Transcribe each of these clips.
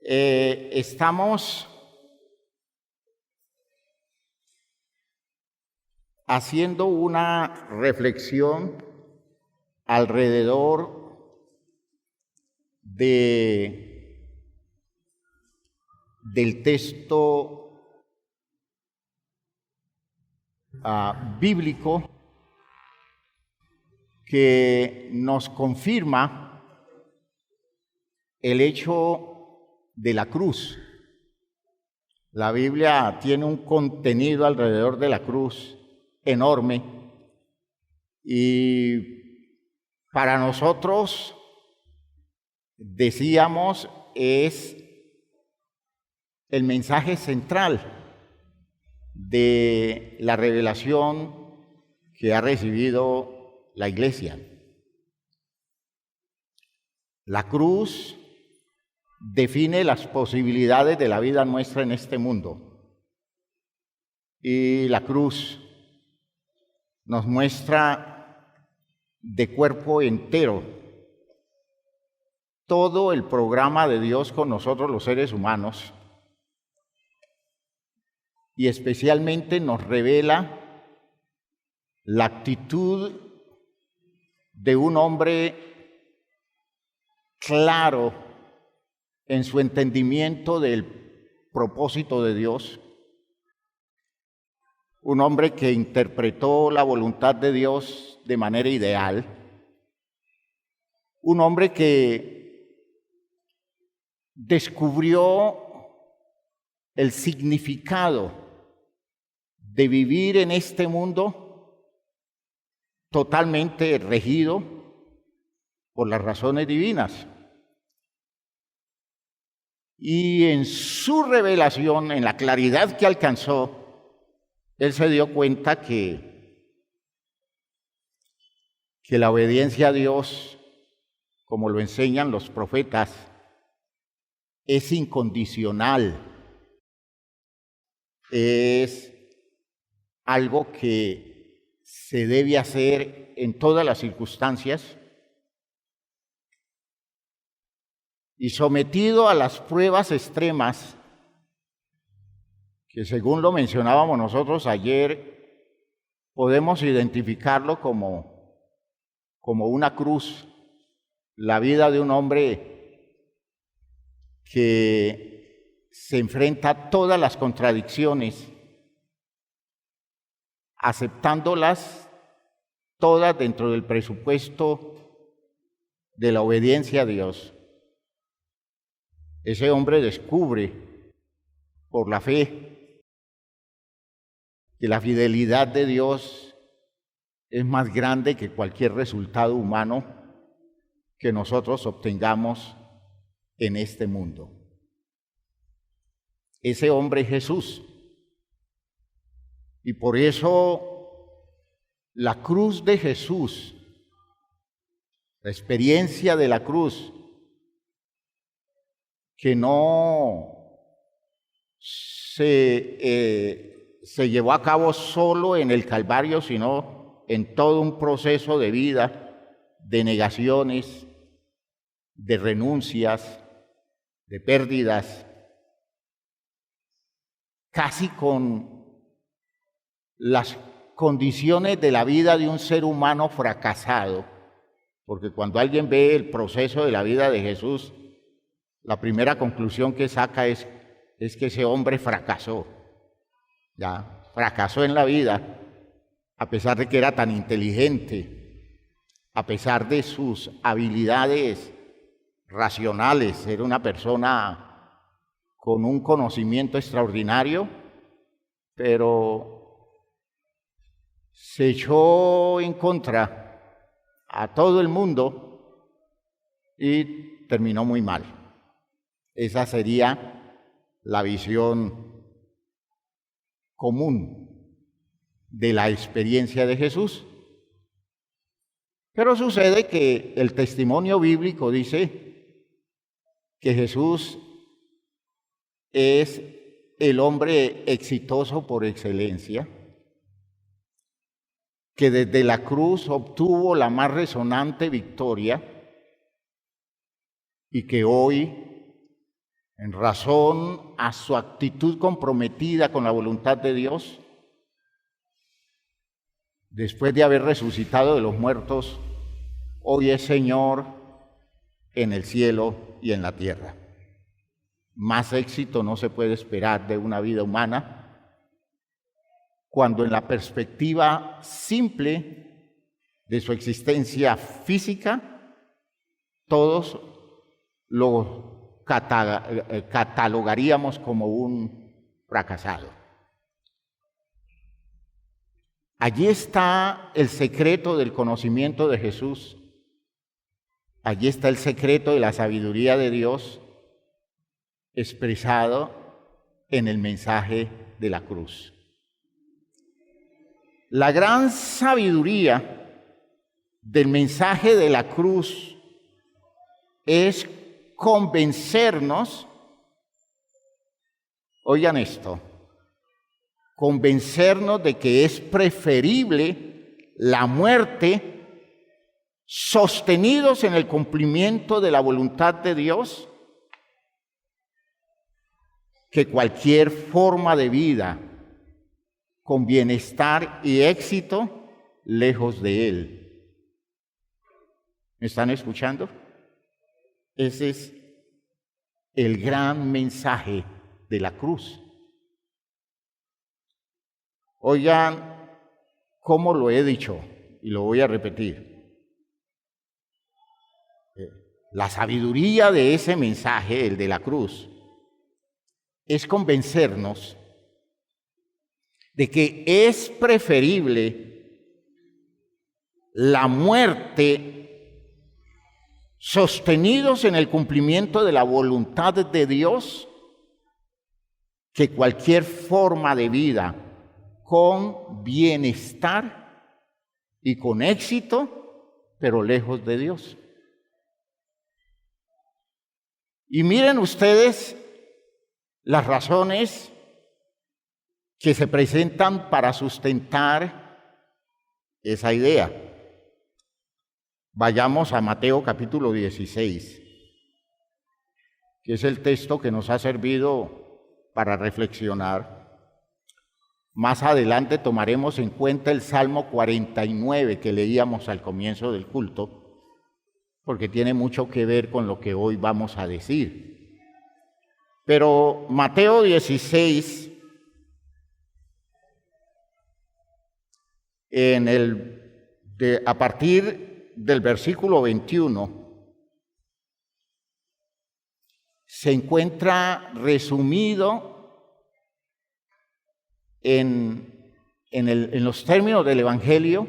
Estamos haciendo una reflexión alrededor del texto bíblico que nos confirma el hecho de la cruz. La Biblia tiene un contenido alrededor de la cruz enorme y para nosotros, decíamos, es el mensaje central de la revelación que ha recibido la Iglesia. La cruz define las posibilidades de la vida nuestra en este mundo. Y la cruz nos muestra de cuerpo entero todo el programa de Dios con nosotros los seres humanos. Y especialmente nos revela la actitud de un hombre claro en su entendimiento del propósito de Dios, un hombre que interpretó la voluntad de Dios de manera ideal, un hombre que descubrió el significado de vivir en este mundo totalmente regido por las razones divinas. Y en su revelación, en la claridad que alcanzó, él se dio cuenta que la obediencia a Dios, como lo enseñan los profetas, es incondicional. Es algo que se debe hacer en todas las circunstancias y sometido a las pruebas extremas, que según lo mencionábamos nosotros ayer, podemos identificarlo como una cruz, la vida de un hombre que se enfrenta a todas las contradicciones, aceptándolas todas dentro del presupuesto de la obediencia a Dios. Ese hombre descubre por la fe que la fidelidad de Dios es más grande que cualquier resultado humano que nosotros obtengamos en este mundo. Ese hombre es Jesús. Y por eso la cruz de Jesús, la experiencia de la cruz, que no se llevó a cabo solo en el Calvario, sino en todo un proceso de vida, de negaciones, de renuncias, de pérdidas, casi con las condiciones de la vida de un ser humano fracasado, porque cuando alguien ve el proceso de la vida de Jesús, la primera conclusión que saca es que ese hombre fracasó, ya fracasó en la vida, a pesar de que era tan inteligente, a pesar de sus habilidades racionales, era una persona con un conocimiento extraordinario, pero se echó en contra a todo el mundo y terminó muy mal. Esa sería la visión común de la experiencia de Jesús. Pero sucede que el testimonio bíblico dice que Jesús es el hombre exitoso por excelencia, que desde la cruz obtuvo la más resonante victoria y que hoy, en razón a su actitud comprometida con la voluntad de Dios, después de haber resucitado de los muertos, hoy es Señor en el cielo y en la tierra. Más éxito no se puede esperar de una vida humana cuando en la perspectiva simple de su existencia física, todos lo catalogaríamos como un fracasado. Allí está el secreto del conocimiento de Jesús. Allí está el secreto de la sabiduría de Dios expresado en el mensaje de la cruz. La gran sabiduría del mensaje de la cruz es convencernos, oigan esto, convencernos de que es preferible la muerte sostenidos en el cumplimiento de la voluntad de Dios que cualquier forma de vida con bienestar y éxito lejos de Él. ¿Me están escuchando? Ese es el gran mensaje de la cruz. Oigan cómo lo he dicho y lo voy a repetir. La sabiduría de ese mensaje, el de la cruz, es convencernos de que es preferible la muerte sostenidos en el cumplimiento de la voluntad de Dios que cualquier forma de vida con bienestar y con éxito, pero lejos de Dios. Y miren ustedes las razones que se presentan para sustentar esa idea. Vayamos a Mateo capítulo 16, que es el texto que nos ha servido para reflexionar. Más adelante tomaremos en cuenta el Salmo 49 que leíamos al comienzo del culto, porque tiene mucho que ver con lo que hoy vamos a decir. Pero Mateo 16, a partir del versículo 21, se encuentra resumido en los términos del Evangelio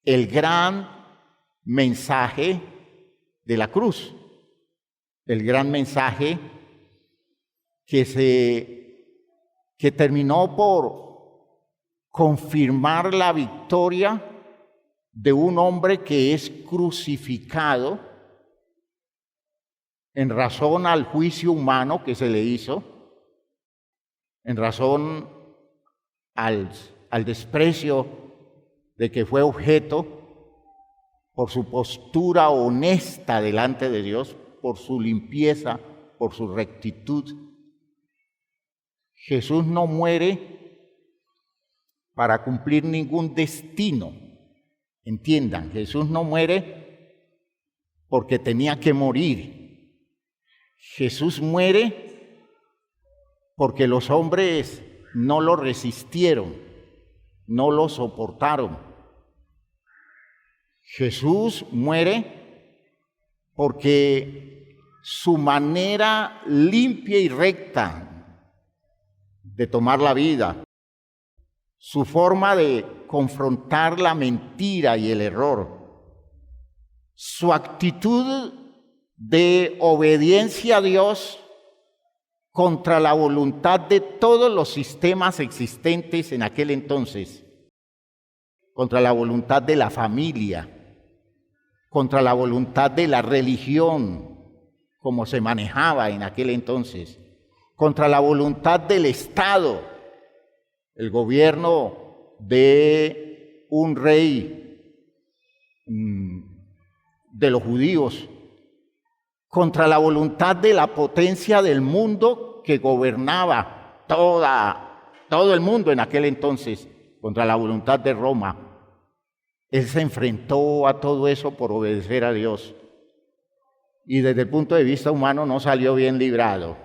el gran mensaje de la cruz, el gran mensaje que terminó por confirmar la victoria de un hombre que es crucificado en razón al juicio humano que se le hizo, en razón al desprecio de que fue objeto por su postura honesta delante de Dios, por su limpieza, por su rectitud. Jesús no muere para cumplir ningún destino. Entiendan, Jesús no muere porque tenía que morir. Jesús muere porque los hombres no lo resistieron, no lo soportaron. Jesús muere porque su manera limpia y recta de tomar la vida, su forma de confrontar la mentira y el error, su actitud de obediencia a Dios contra la voluntad de todos los sistemas existentes en aquel entonces, contra la voluntad de la familia, contra la voluntad de la religión, como se manejaba en aquel entonces, contra la voluntad del Estado, el gobierno de un rey de los judíos, contra la voluntad de la potencia del mundo que gobernaba todo el mundo en aquel entonces, contra la voluntad de Roma. Él se enfrentó a todo eso por obedecer a Dios. Y desde el punto de vista humano no salió bien librado.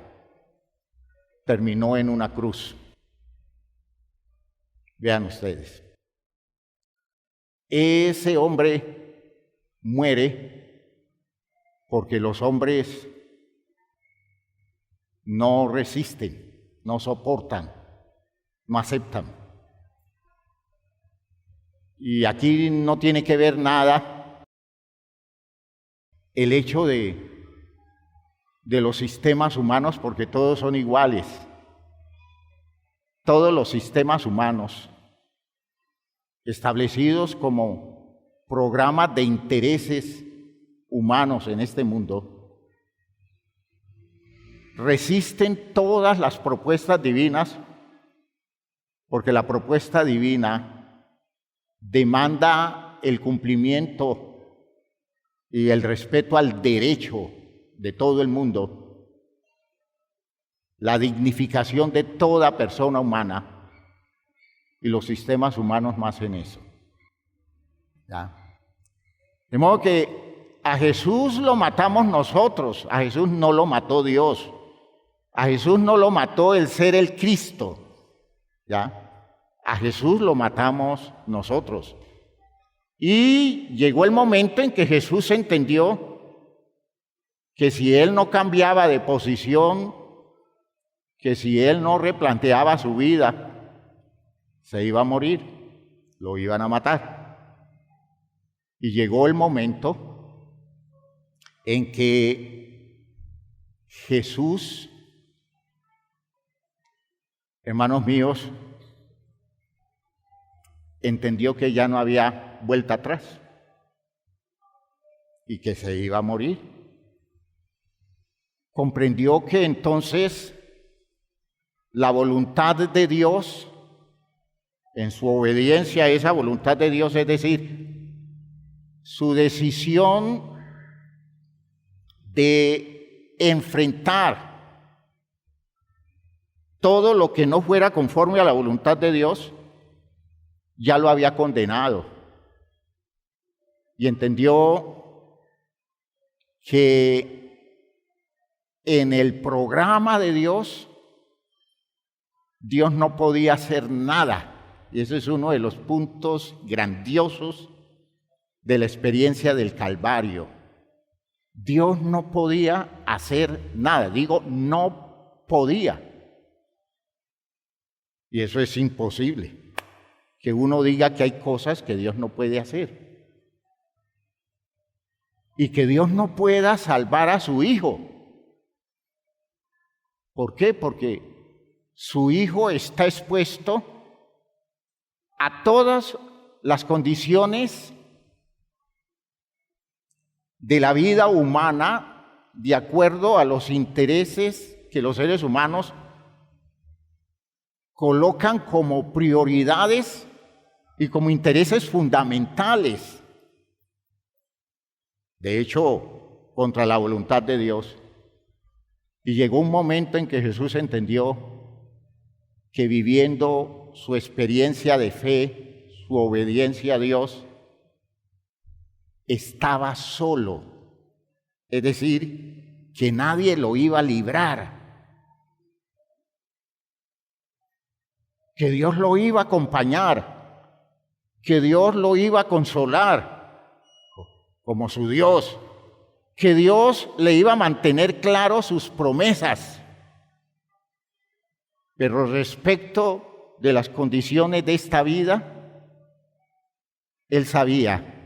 Terminó en una cruz. Vean ustedes. Ese hombre muere porque los hombres no resisten, no soportan, no aceptan. Y aquí no tiene que ver nada el hecho de los sistemas humanos, porque todos son iguales. Todos los sistemas humanos establecidos como programas de intereses humanos en este mundo resisten todas las propuestas divinas, porque la propuesta divina demanda el cumplimiento y el respeto al derecho de todo el mundo, la dignificación de toda persona humana, y los sistemas humanos no hacen eso. ¿Ya? De modo que a Jesús lo matamos nosotros, a Jesús no lo mató Dios, a Jesús no lo mató el ser el Cristo, ¿ya? A Jesús lo matamos nosotros. Y llegó el momento en que Jesús entendió que si Él no cambiaba de posición, que si Él no replanteaba su vida, se iba a morir, lo iban a matar. Y llegó el momento en que Jesús, hermanos míos, entendió que ya no había vuelta atrás y que se iba a morir. Comprendió que entonces la voluntad de Dios, en su obediencia a esa voluntad de Dios, es decir, su decisión de enfrentar todo lo que no fuera conforme a la voluntad de Dios, ya lo había condenado. Y entendió que en el programa de Dios, Dios no podía hacer nada. Y ese es uno de los puntos grandiosos de la experiencia del Calvario. Dios no podía hacer nada. Digo, no podía. Y eso es imposible. Que uno diga que hay cosas que Dios no puede hacer. Y que Dios no pueda salvar a su Hijo. ¿Por qué? Porque su Hijo está expuesto a todas las condiciones de la vida humana de acuerdo a los intereses que los seres humanos colocan como prioridades y como intereses fundamentales. De hecho, contra la voluntad de Dios. Y llegó un momento en que Jesús entendió que viviendo su experiencia de fe, su obediencia a Dios, estaba solo. Es decir, que nadie lo iba a librar. Que Dios lo iba a acompañar. Que Dios lo iba a consolar como su Dios, que Dios le iba a mantener claro sus promesas. Pero respecto de las condiciones de esta vida, Él sabía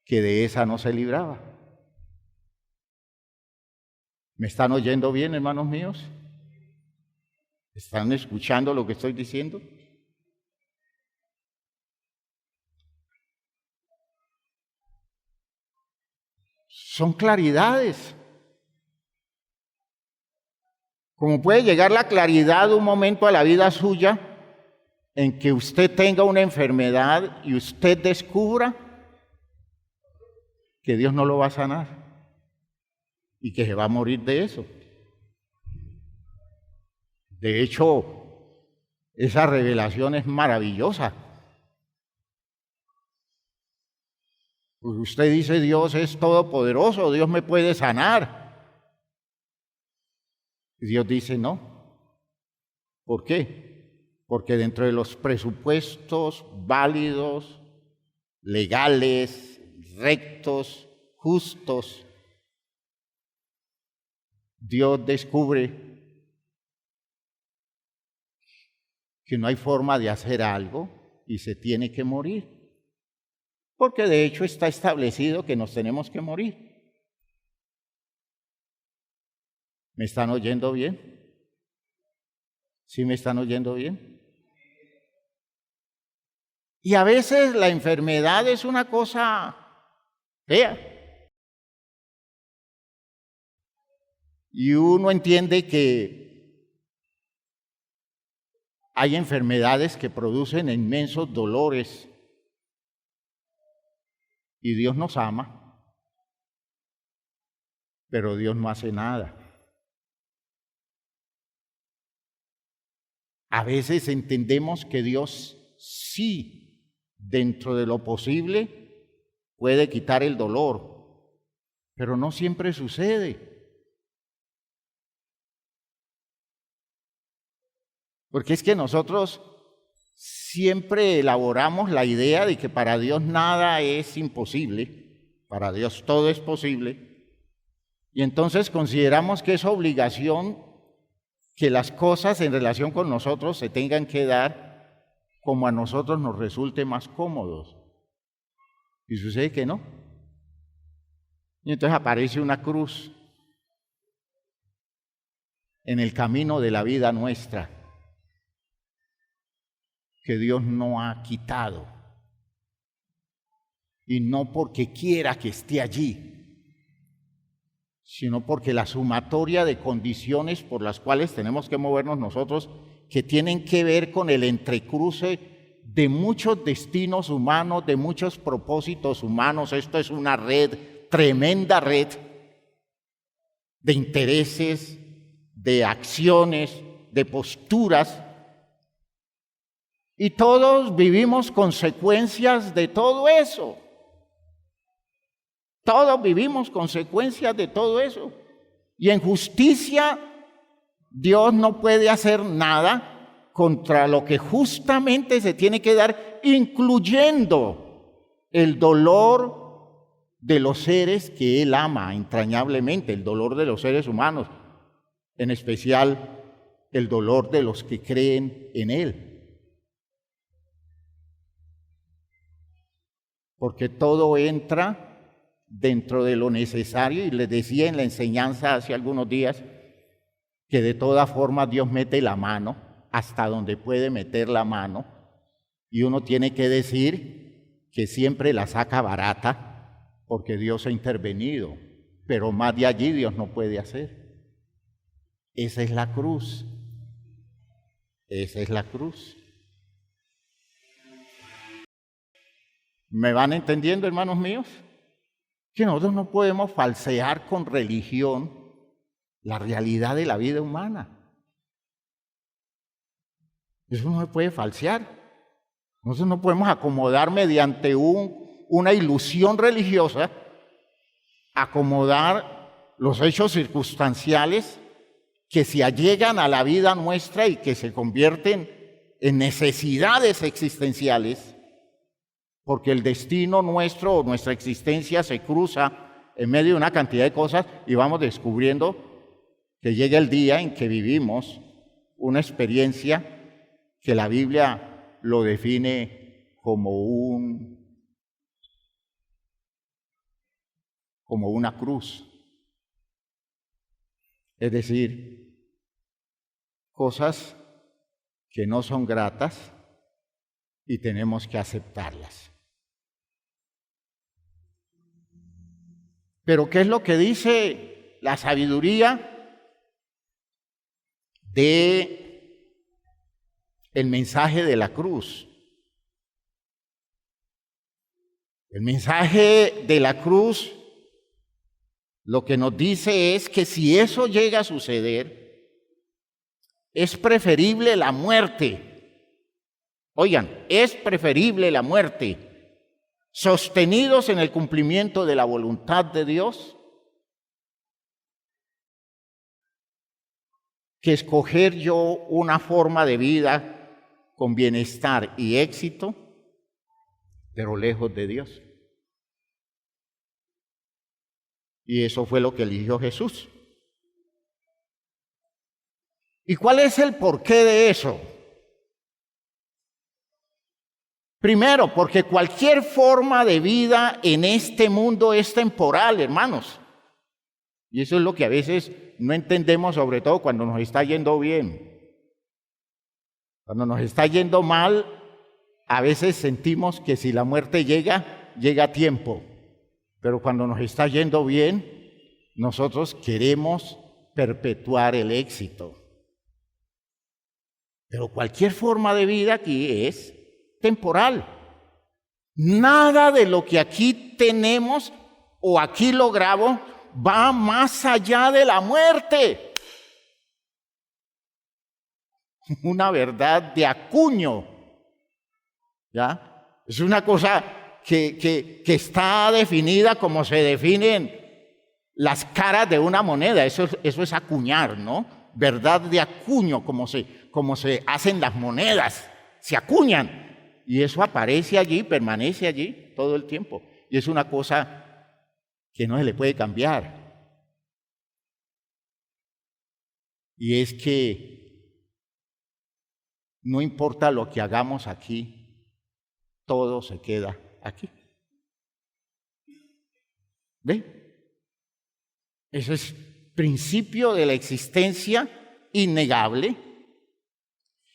que de esa no se libraba. ¿Me están oyendo bien, hermanos míos? ¿Están escuchando lo que estoy diciendo? Son claridades. Como puede llegar la claridad un momento a la vida suya en que usted tenga una enfermedad y usted descubra que Dios no lo va a sanar. y que se va a morir de eso. De hecho, esa revelación es maravillosa. Pues usted dice, Dios es todopoderoso, Dios me puede sanar. Y Dios dice, no. ¿Por qué? Porque dentro de los presupuestos válidos, legales, rectos, justos, Dios descubre que no hay forma de hacer algo y se tiene que morir. Porque de hecho está establecido que nos tenemos que morir. ¿Me están oyendo bien? ¿Sí me están oyendo bien? Y a veces la enfermedad es una cosa fea. Y uno entiende que hay enfermedades que producen inmensos dolores. Y Dios nos ama, pero Dios no hace nada. A veces entendemos que Dios sí, dentro de lo posible, puede quitar el dolor, pero no siempre sucede. Porque es que nosotros siempre elaboramos la idea de que para Dios nada es imposible, para Dios todo es posible, y entonces consideramos que es obligación que las cosas en relación con nosotros se tengan que dar como a nosotros nos resulte más cómodos. Y sucede que no. Y entonces aparece una cruz en el camino de la vida nuestra, que Dios no ha quitado, y no porque quiera que esté allí, sino porque la sumatoria de condiciones por las cuales tenemos que movernos nosotros, que tienen que ver con el entrecruce de muchos destinos humanos, de muchos propósitos humanos. Esto es una red, tremenda red de intereses, de acciones, de posturas. Y todos vivimos consecuencias de todo eso. Todos vivimos consecuencias de todo eso. Y en justicia, Dios no puede hacer nada contra lo que justamente se tiene que dar, incluyendo el dolor de los seres que Él ama entrañablemente, el dolor de los seres humanos, en especial el dolor de los que creen en Él. Porque todo entra dentro de lo necesario, y les decía en la enseñanza hace algunos días que de todas formas Dios mete la mano hasta donde puede meter la mano, y uno tiene que decir que siempre la saca barata porque Dios ha intervenido, pero más de allí Dios no puede hacer. Esa es la cruz. Esa es la cruz. ¿Me van entendiendo, hermanos míos? Que nosotros no podemos falsear con religión la realidad de la vida humana. Eso no se puede falsear. Nosotros no podemos acomodar mediante una ilusión religiosa, acomodar los hechos circunstanciales que se allegan a la vida nuestra y que se convierten en necesidades existenciales, porque el destino nuestro o nuestra existencia se cruza en medio de una cantidad de cosas y vamos descubriendo que llega el día en que vivimos una experiencia que la Biblia lo define como una cruz. Es decir, cosas que no son gratas y tenemos que aceptarlas. Pero ¿qué es lo que dice la sabiduría de el mensaje de la cruz? El mensaje de la cruz lo que nos dice es que si eso llega a suceder, es preferible la muerte. Oigan, es preferible la muerte, sostenidos en el cumplimiento de la voluntad de Dios, que escoger yo una forma de vida con bienestar y éxito, pero lejos de Dios. Y eso fue lo que eligió Jesús. ¿Y cuál es el porqué de eso? Primero, porque cualquier forma de vida en este mundo es temporal, hermanos. Y eso es lo que a veces no entendemos, sobre todo cuando nos está yendo bien. Cuando nos está yendo mal, a veces sentimos que si la muerte llega, llega a tiempo. Pero cuando nos está yendo bien, nosotros queremos perpetuar el éxito. Pero cualquier forma de vida aquí es temporal. Nada de lo que aquí tenemos o aquí logramos va más allá de la muerte. Una verdad de acuño, ¿ya? Es una cosa que está definida como se definen las caras de una moneda. Eso es acuñar, ¿no? Verdad de acuño, como se hacen las monedas, se acuñan. Y eso aparece allí, permanece allí todo el tiempo. Y es una cosa que no se le puede cambiar. Y es que no importa lo que hagamos aquí, todo se queda aquí. ¿Ve? Ese es principio de la existencia innegable.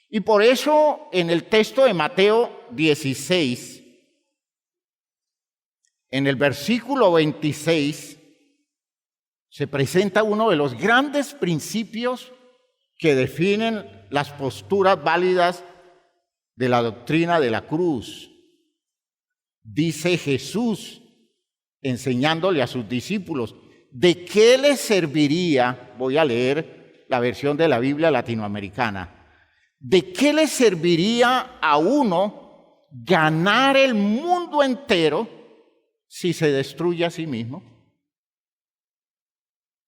Y por eso en el texto de Mateo 16, en el versículo 26, se presenta uno de los grandes principios que definen las posturas válidas de la doctrina de la cruz. Dice Jesús, enseñándole a sus discípulos, ¿de qué les serviría? Voy a leer la versión de la Biblia latinoamericana. ¿De qué le serviría a uno ganar el mundo entero si se destruye a sí mismo?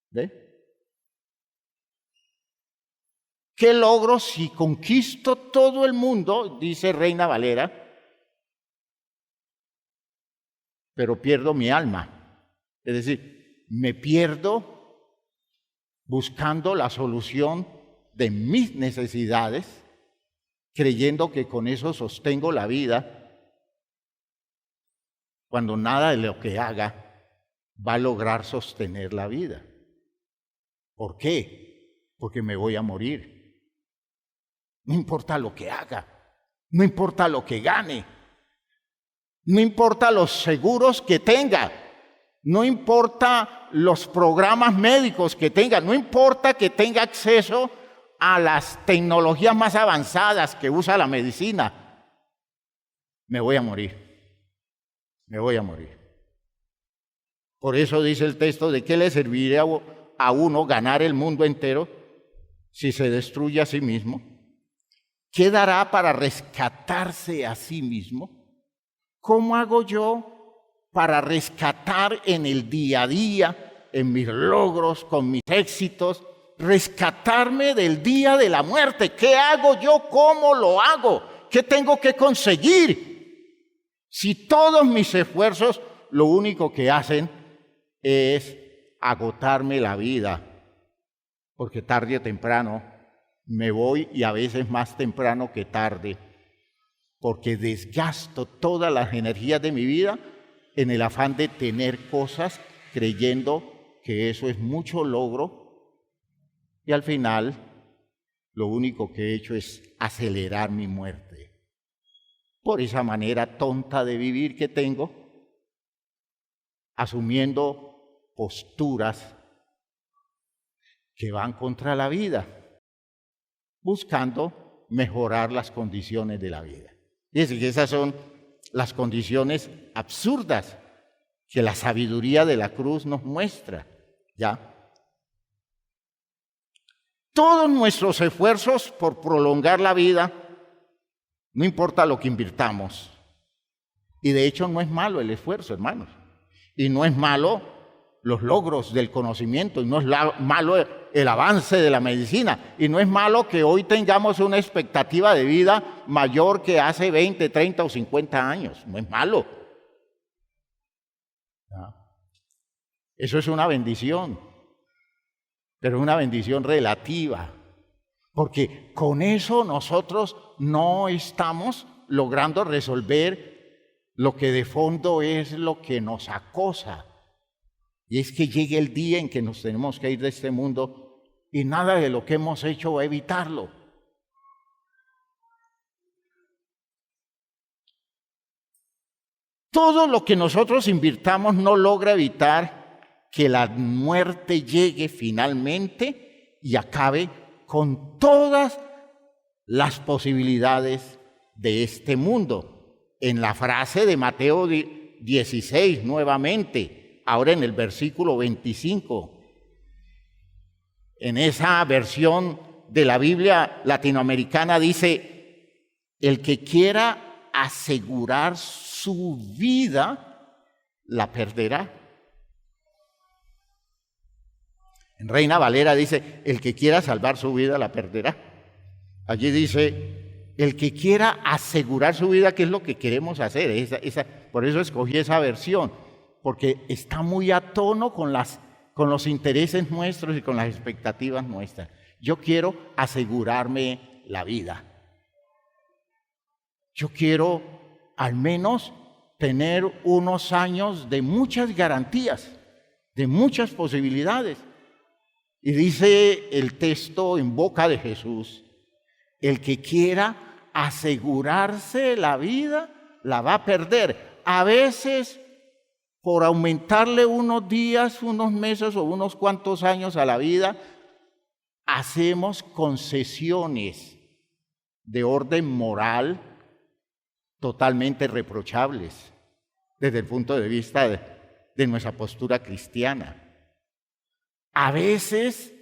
¿Ve? ¿Qué logro si conquisto todo el mundo? Dice Reina Valera, pero pierdo mi alma. Es decir, me pierdo buscando la solución de mis necesidades, creyendo que con eso sostengo la vida, cuando nada de lo que haga va a lograr sostener la vida. ¿Por qué? Porque me voy a morir. No importa lo que haga, no importa lo que gane, no importa los seguros que tenga, no importa los programas médicos que tenga, no importa que tenga acceso a las tecnologías más avanzadas que usa la medicina, me voy a morir, me voy a morir. Por eso dice el texto, ¿de qué le serviría a uno ganar el mundo entero si se destruye a sí mismo? ¿Qué dará para rescatarse a sí mismo? ¿Cómo hago yo para rescatar en el día a día, en mis logros, con mis éxitos, rescatarme del día de la muerte? ¿Qué hago yo? ¿Cómo lo hago? ¿Qué tengo que conseguir? Si todos mis esfuerzos lo único que hacen es agotarme la vida, porque tarde o temprano me voy, y a veces más temprano que tarde, porque desgasto todas las energías de mi vida en el afán de tener cosas, creyendo que eso es mucho logro, y al final lo único que he hecho es acelerar mi muerte. Por esa manera tonta de vivir que tengo, asumiendo posturas que van contra la vida, buscando mejorar las condiciones de la vida. Fíjense que esas son las condiciones absurdas que la sabiduría de la cruz nos muestra. ¿Ya? Todos nuestros esfuerzos por prolongar la vida, no importa lo que invirtamos. Y de hecho no es malo el esfuerzo, hermanos. Y no es malo los logros del conocimiento, y no es malo el avance de la medicina, y no es malo que hoy tengamos una expectativa de vida mayor que hace 20, 30 o 50 años. No es malo. Eso es una bendición, pero es una bendición relativa, porque con eso nosotros no estamos logrando resolver lo que de fondo es lo que nos acosa. Y es que llegue el día en que nos tenemos que ir de este mundo y nada de lo que hemos hecho va a evitarlo. Todo lo que nosotros invirtamos no logra evitar que la muerte llegue finalmente y acabe con todas las posibilidades de este mundo. En la frase de Mateo 16, nuevamente, ahora en el versículo 25, en esa versión de la Biblia latinoamericana dice: el que quiera asegurar su vida, la perderá. En Reina Valera dice: el que quiera salvar su vida, la perderá. Allí dice: el que quiera asegurar su vida, que es lo que queremos hacer. Por eso escogí esa versión, porque está muy a tono con los intereses nuestros y con las expectativas nuestras. Yo quiero asegurarme la vida. Yo quiero al menos tener unos años de muchas garantías, de muchas posibilidades. Y dice el texto en boca de Jesús: el que quiera asegurarse la vida, la va a perder. A veces, por aumentarle unos días, unos meses o unos cuantos años a la vida, hacemos concesiones de orden moral totalmente reprochables desde el punto de vista de nuestra postura cristiana. A veces,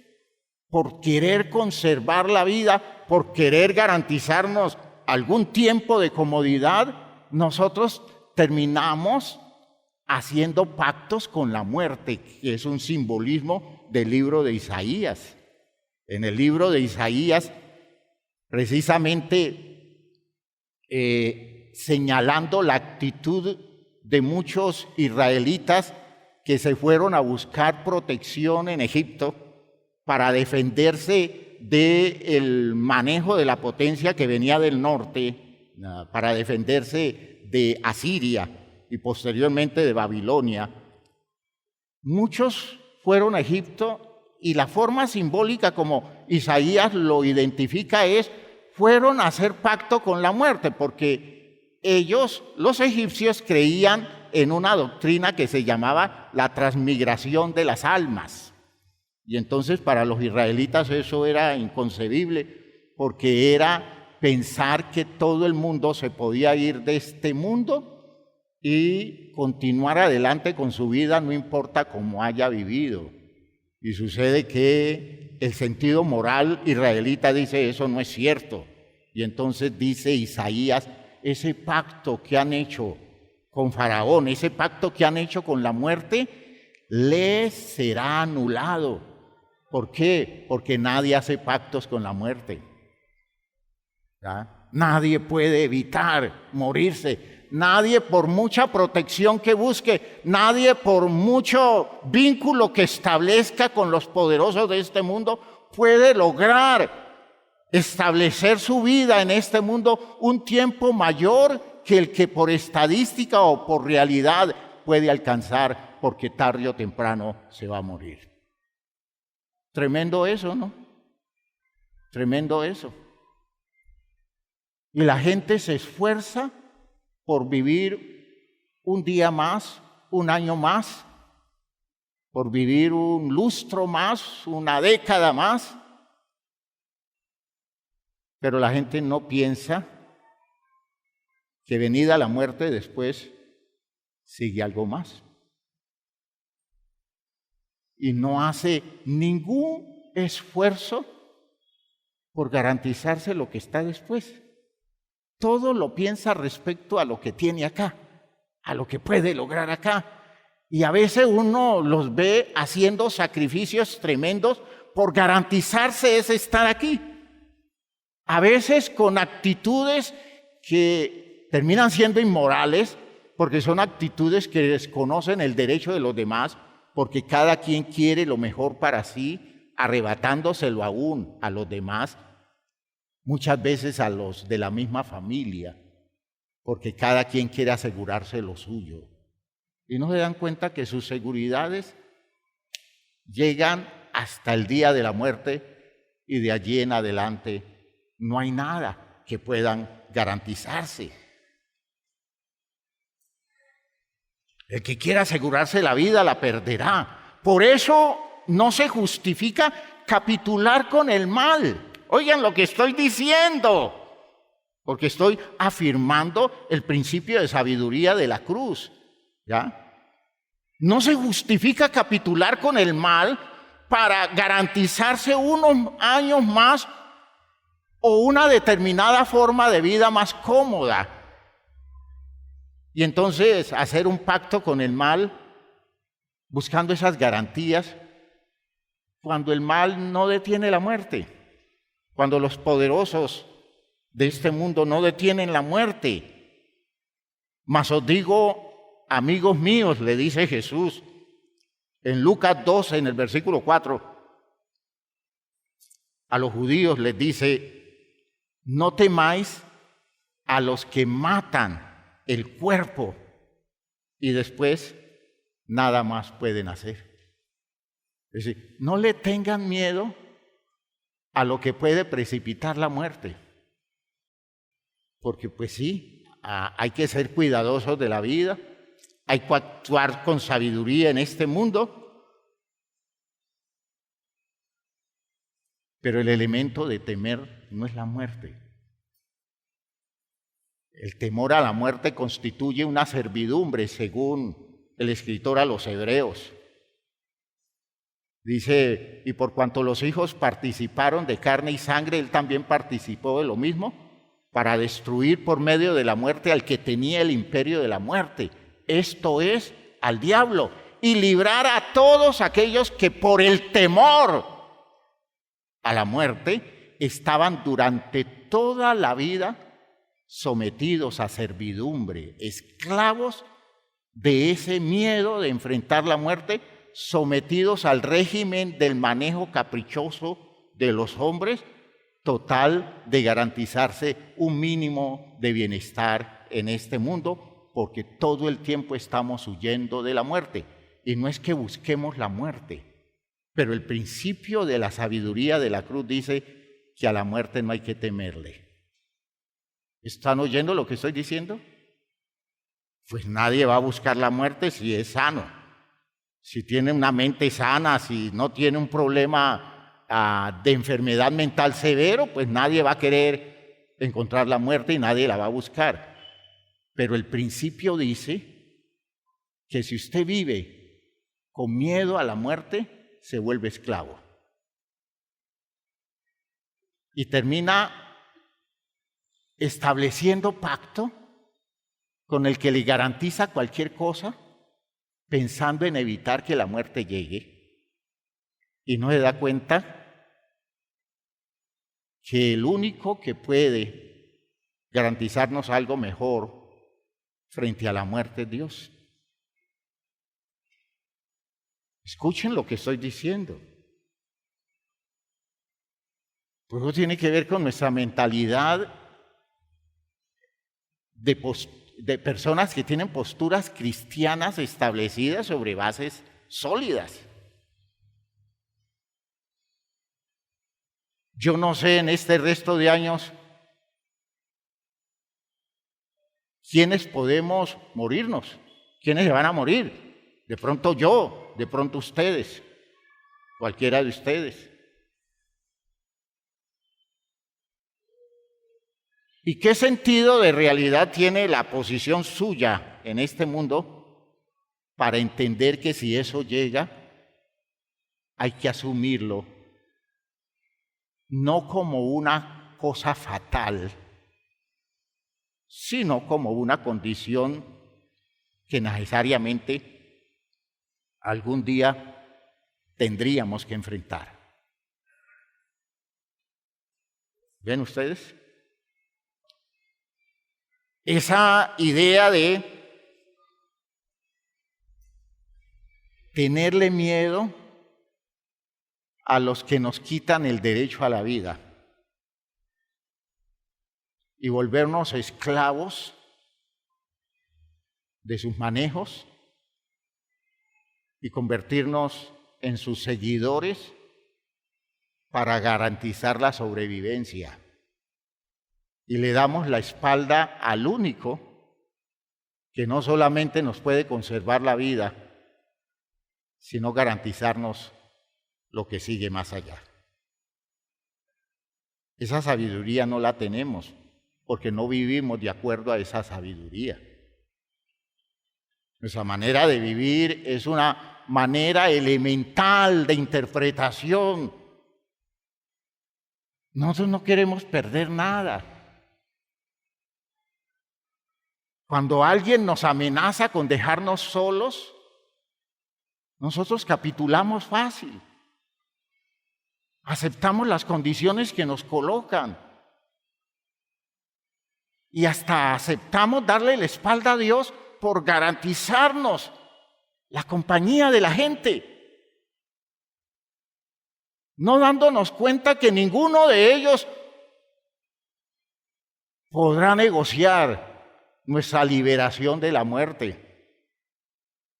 por querer conservar la vida, por querer garantizarnos algún tiempo de comodidad, nosotros terminamos haciendo pactos con la muerte, que es un simbolismo del libro de Isaías. En el libro de Isaías, precisamente señalando la actitud de muchos israelitas que se fueron a buscar protección en Egipto para defenderse del manejo de la potencia que venía del norte, para defenderse de Asiria y posteriormente de Babilonia. Muchos fueron a Egipto y la forma simbólica como Isaías lo identifica es: fueron a hacer pacto con la muerte, porque ellos, los egipcios, creían en una doctrina que se llamaba la transmigración de las almas. Y entonces para los israelitas eso era inconcebible, porque era pensar que todo el mundo se podía ir de este mundo y continuar adelante con su vida, no importa cómo haya vivido. Y sucede que el sentido moral israelita dice: eso no es cierto. Y entonces dice Isaías: ese pacto que han hecho con Faraón, ese pacto que han hecho con la muerte, les será anulado. ¿Por qué? Porque nadie hace pactos con la muerte. ¿Ya? Nadie puede evitar morirse. Nadie, por mucha protección que busque, nadie, por mucho vínculo que establezca con los poderosos de este mundo, puede lograr establecer su vida en este mundo un tiempo mayor que el que por estadística o por realidad puede alcanzar, porque tarde o temprano se va a morir. Tremendo eso, ¿no? Tremendo eso. Y la gente se esfuerza por vivir un día más, un año más, por vivir un lustro más, una década más. Pero la gente no piensa que venida la muerte después sigue algo más. y no hace ningún esfuerzo por garantizarse lo que está después. Todo lo piensa respecto a lo que tiene acá, a lo que puede lograr acá. Y a veces uno los ve haciendo sacrificios tremendos por garantizarse ese estar aquí. A veces con actitudes que terminan siendo inmorales, porque son actitudes que desconocen el derecho de los demás, porque cada quien quiere lo mejor para sí, arrebatándoselo aún a los demás, muchas veces a los de la misma familia, porque cada quien quiere asegurarse lo suyo. Y no se dan cuenta que sus seguridades llegan hasta el día de la muerte y de allí en adelante no hay nada que puedan garantizarse. El que quiera asegurarse la vida la perderá. Por eso no se justifica capitular con el mal. Oigan lo que estoy diciendo, porque estoy afirmando el principio de sabiduría de la cruz. ¿Ya? No se justifica capitular con el mal para garantizarse unos años más o una determinada forma de vida más cómoda. Y entonces hacer un pacto con el mal buscando esas garantías cuando el mal no detiene la muerte, cuando los poderosos de este mundo no detienen la muerte. Mas os digo, amigos míos, le dice Jesús en Lucas 12, en el versículo 4, a los judíos les dice: no temáis a los que matan el cuerpo y después nada más pueden hacer. Es decir, no le tengan miedo a lo que puede precipitar la muerte, porque pues sí, hay que ser cuidadosos de la vida, hay que actuar con sabiduría en este mundo, pero el elemento de temer no es la muerte. El temor a la muerte constituye una servidumbre, según el escritor a los Hebreos. Dice: y por cuanto los hijos participaron de carne y sangre, él también participó de lo mismo, para destruir por medio de la muerte al que tenía el imperio de la muerte, esto es, al diablo, y librar a todos aquellos que por el temor a la muerte estaban durante toda la vida sometidos a servidumbre, esclavos de ese miedo de enfrentar la muerte, sometidos al régimen del manejo caprichoso de los hombres, total de garantizarse un mínimo de bienestar en este mundo, porque todo el tiempo estamos huyendo de la muerte. Y no es que busquemos la muerte, pero el principio de la sabiduría de la cruz dice que a la muerte no hay que temerle. ¿Están oyendo lo que estoy diciendo? Pues nadie va a buscar la muerte si es sano, si tiene una mente sana, si no tiene un problema de enfermedad mental severo, pues nadie va a querer encontrar la muerte y nadie la va a buscar. Pero el principio dice que si usted vive con miedo a la muerte, se vuelve esclavo. Y termina estableciendo pacto con el que le garantiza cualquier cosa, pensando en evitar que la muerte llegue, y no se da cuenta que el único que puede garantizarnos algo mejor frente a la muerte es Dios. Escuchen lo que estoy diciendo. Pues eso tiene que ver con nuestra mentalidad de personas que tienen posturas cristianas establecidas sobre bases sólidas. Yo no sé en este resto de años quiénes podemos morirnos, quiénes se van a morir. De pronto yo, de pronto ustedes, cualquiera de ustedes. ¿Y qué sentido de realidad tiene la posición suya en este mundo para entender que si eso llega, hay que asumirlo no como una cosa fatal, sino como una condición que necesariamente algún día tendríamos que enfrentar. ¿Ven ustedes? Esa idea de tenerle miedo a los que nos quitan el derecho a la vida y volvernos esclavos de sus manejos y convertirnos en sus seguidores para garantizar la sobrevivencia. Y le damos la espalda al único que no solamente nos puede conservar la vida, sino garantizarnos lo que sigue más allá. Esa sabiduría no la tenemos, porque no vivimos de acuerdo a esa sabiduría. Nuestra manera de vivir es una manera elemental de interpretación. Nosotros no queremos perder nada. Cuando alguien nos amenaza con dejarnos solos, nosotros capitulamos fácil. Aceptamos las condiciones que nos colocan. Y hasta aceptamos darle la espalda a Dios por garantizarnos la compañía de la gente, no dándonos cuenta que ninguno de ellos podrá negociar nuestra liberación de la muerte,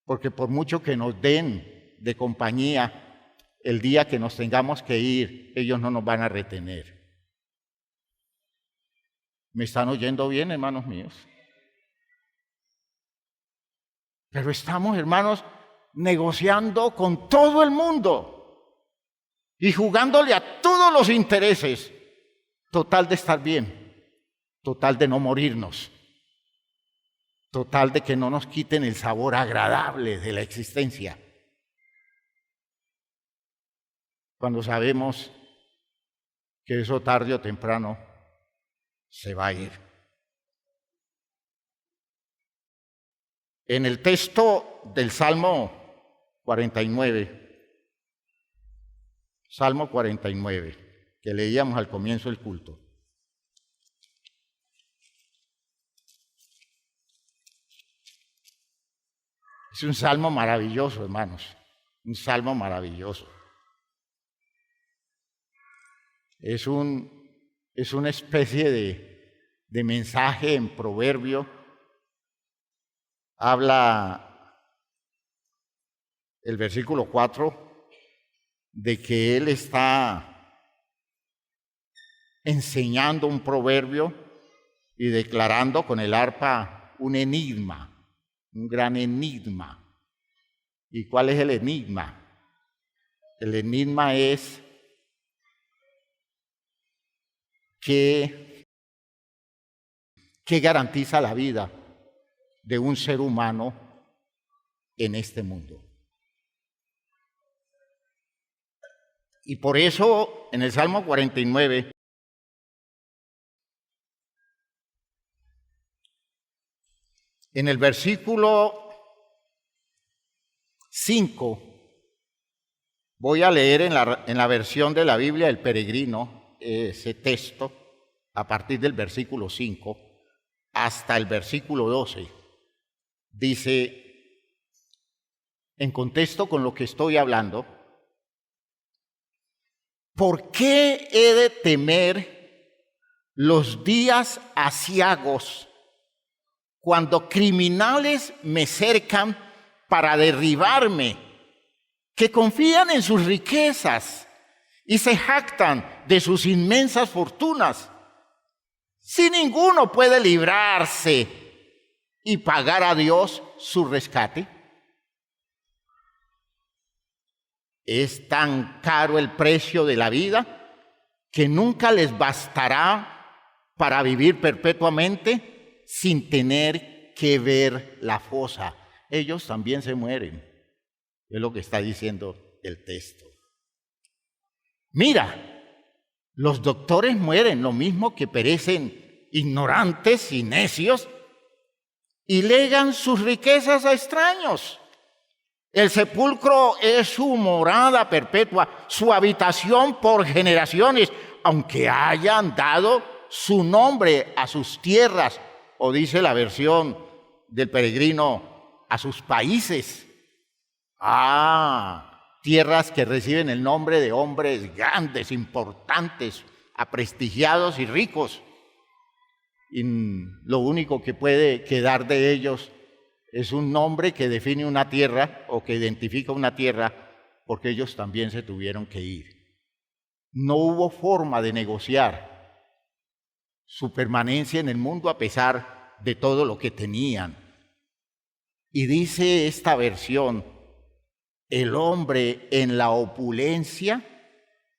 porque por mucho que nos den de compañía, el día que nos tengamos que ir, ellos no nos van a retener. ¿Me están oyendo bien, hermanos míos? Pero estamos, hermanos, negociando con todo el mundo y jugándole a todos los intereses, total de estar bien, total de no morirnos, total de que no nos quiten el sabor agradable de la existencia. Cuando sabemos que eso tarde o temprano se va a ir. En el texto del Salmo 49, Salmo 49, que leíamos al comienzo del culto. Es un salmo maravilloso, hermanos, un salmo maravilloso. Es una especie de mensaje en proverbio. Habla el versículo 4 de que él está enseñando un proverbio y declarando con el arpa un enigma, un gran enigma. ¿Y cuál es el enigma? El enigma es ¿qué garantiza la vida de un ser humano en este mundo? Y por eso en el Salmo 49, en el versículo 5, voy a leer en la versión de la Biblia del Peregrino ese texto a partir del versículo 5 hasta el versículo 12. Dice, en contexto con lo que estoy hablando, ¿por qué he de temer los días aciagos cuando criminales me cercan para derribarme, que confían en sus riquezas y se jactan de sus inmensas fortunas, si ninguno puede librarse y pagar a Dios su rescate? Es tan caro el precio de la vida que nunca les bastará para vivir perpetuamente sin tener que ver la fosa. Ellos también se mueren, es lo que está diciendo el texto. Mira, los doctores mueren lo mismo que perecen ignorantes y necios y legan sus riquezas a extraños. El sepulcro es su morada perpetua, su habitación por generaciones, aunque hayan dado su nombre a sus tierras, o dice la versión del peregrino, a sus países. Tierras que reciben el nombre de hombres grandes, importantes, aprestigiados y ricos. Y lo único que puede quedar de ellos es un nombre que define una tierra o que identifica una tierra, porque ellos también se tuvieron que ir. No hubo forma de negociar su permanencia en el mundo a pesar de todo lo que tenían. Y dice esta versión, el hombre en la opulencia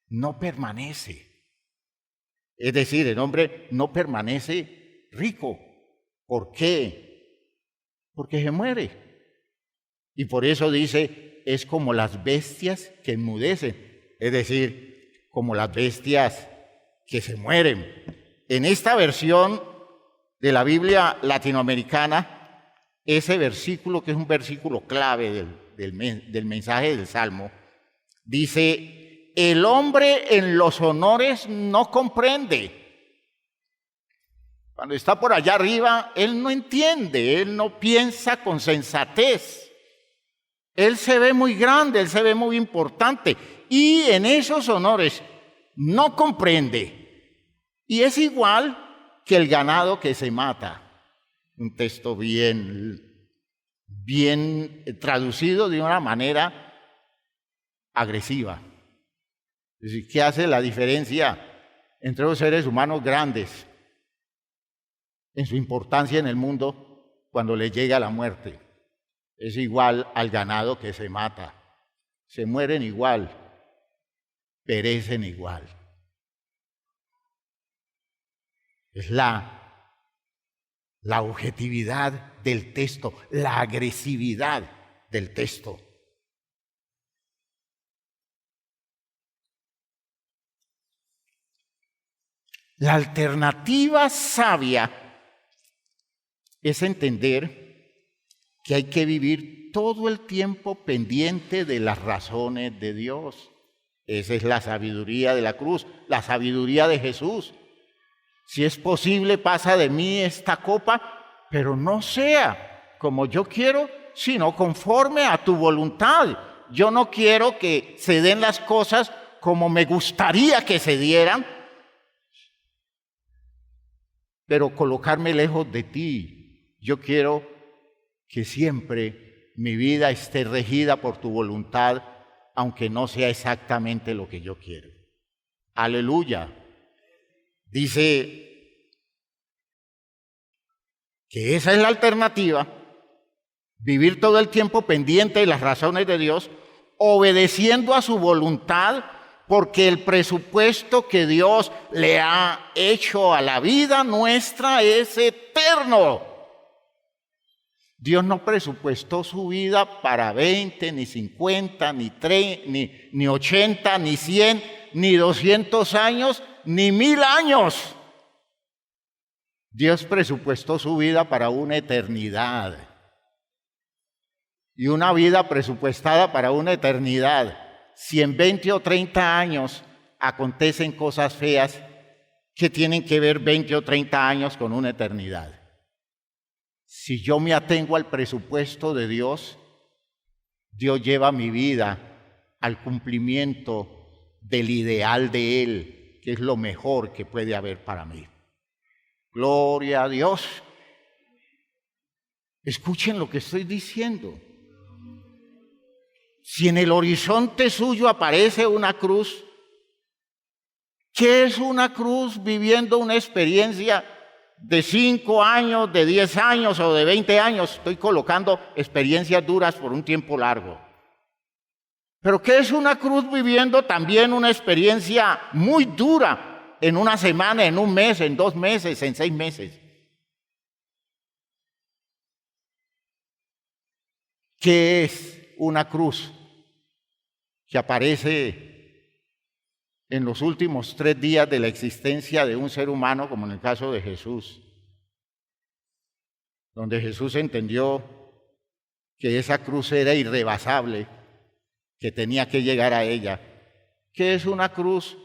no permanece. Es decir, el hombre no permanece rico. ¿Por qué? Porque se muere. Y por eso dice, es como las bestias que enmudecen, es decir, como las bestias que se mueren. En esta versión de la Biblia latinoamericana, ese versículo, que es un versículo clave del mensaje del Salmo, dice, el hombre en los honores no comprende. Cuando está por allá arriba, él no entiende, él no piensa con sensatez. Él se ve muy grande, él se ve muy importante. Y en esos honores no comprende. Y es igual que el ganado que se mata. Un texto bien traducido de una manera agresiva. Es decir, ¿qué hace la diferencia entre los seres humanos grandes en su importancia en el mundo cuando les llega la muerte? Es igual al ganado que se mata. Se mueren igual, perecen igual. Es la objetividad del texto, la agresividad del texto. La alternativa sabia es entender que hay que vivir todo el tiempo pendiente de las razones de Dios. Esa es la sabiduría de la cruz, la sabiduría de Jesús. Si es posible, pasa de mí esta copa, pero no sea como yo quiero, sino conforme a tu voluntad. Yo no quiero que se den las cosas como me gustaría que se dieran, pero colocarme lejos de ti. Yo quiero que siempre mi vida esté regida por tu voluntad, aunque no sea exactamente lo que yo quiero. Aleluya. Dice que esa es la alternativa, vivir todo el tiempo pendiente de las razones de Dios, obedeciendo a su voluntad, porque el presupuesto que Dios le ha hecho a la vida nuestra es eterno. Dios no presupuestó su vida para 20, ni 50, ni 80, ni 100, ni 200 años, ni 1000 años. Dios presupuestó su vida para una eternidad. Y una vida presupuestada para una eternidad. Si en 20 o 30 años acontecen cosas feas, ¿qué tienen que ver 20 o 30 años con una eternidad? Si yo me atengo al presupuesto de Dios, Dios lleva mi vida al cumplimiento del ideal de Él, que es lo mejor que puede haber para mí. Gloria a Dios. Escuchen lo que estoy diciendo. Si en el horizonte suyo aparece una cruz, ¿qué es una cruz viviendo una experiencia de 5 años, de 10 años o de 20 años? Estoy colocando experiencias duras por un tiempo largo. Pero ¿qué es una cruz viviendo también una experiencia muy dura en una semana, en un mes, en 2 meses, en 6 meses? ¿Qué es una cruz que aparece en los últimos 3 días de la existencia de un ser humano, como en el caso de Jesús, donde Jesús entendió que esa cruz era irrebasable, que tenía que llegar a ella. ¿Qué es una cruz?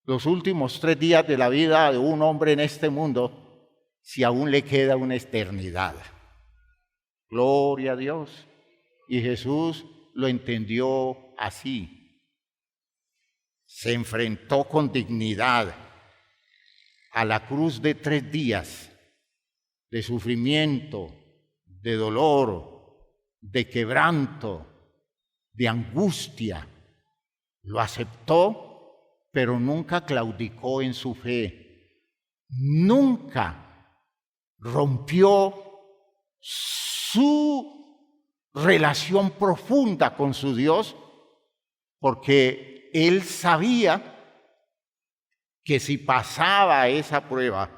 Los últimos 3 días de la vida de un hombre en este mundo, si aún le queda una eternidad. Gloria a Dios. Y Jesús lo entendió así. Se enfrentó con dignidad a la cruz de 3 días de sufrimiento, de dolor, de quebranto, de angustia. Lo aceptó, pero nunca claudicó en su fe. Nunca rompió su relación profunda con su Dios, porque él sabía que si pasaba esa prueba,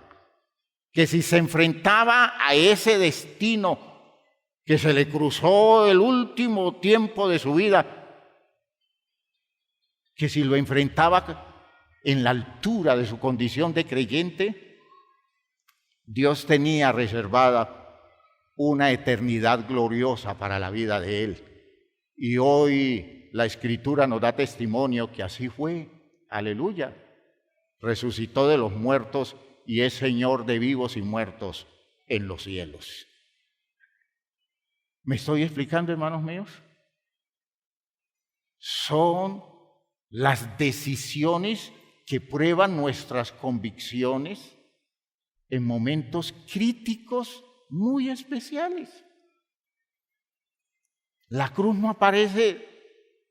que si se enfrentaba a ese destino que se le cruzó el último tiempo de su vida, que si lo enfrentaba en la altura de su condición de creyente, Dios tenía reservada una eternidad gloriosa para la vida de él. Y hoy la Escritura nos da testimonio que así fue. Aleluya. Resucitó de los muertos y es Señor de vivos y muertos en los cielos. ¿Me estoy explicando, hermanos míos? Son las decisiones que prueban nuestras convicciones en momentos críticos muy especiales. La cruz no aparece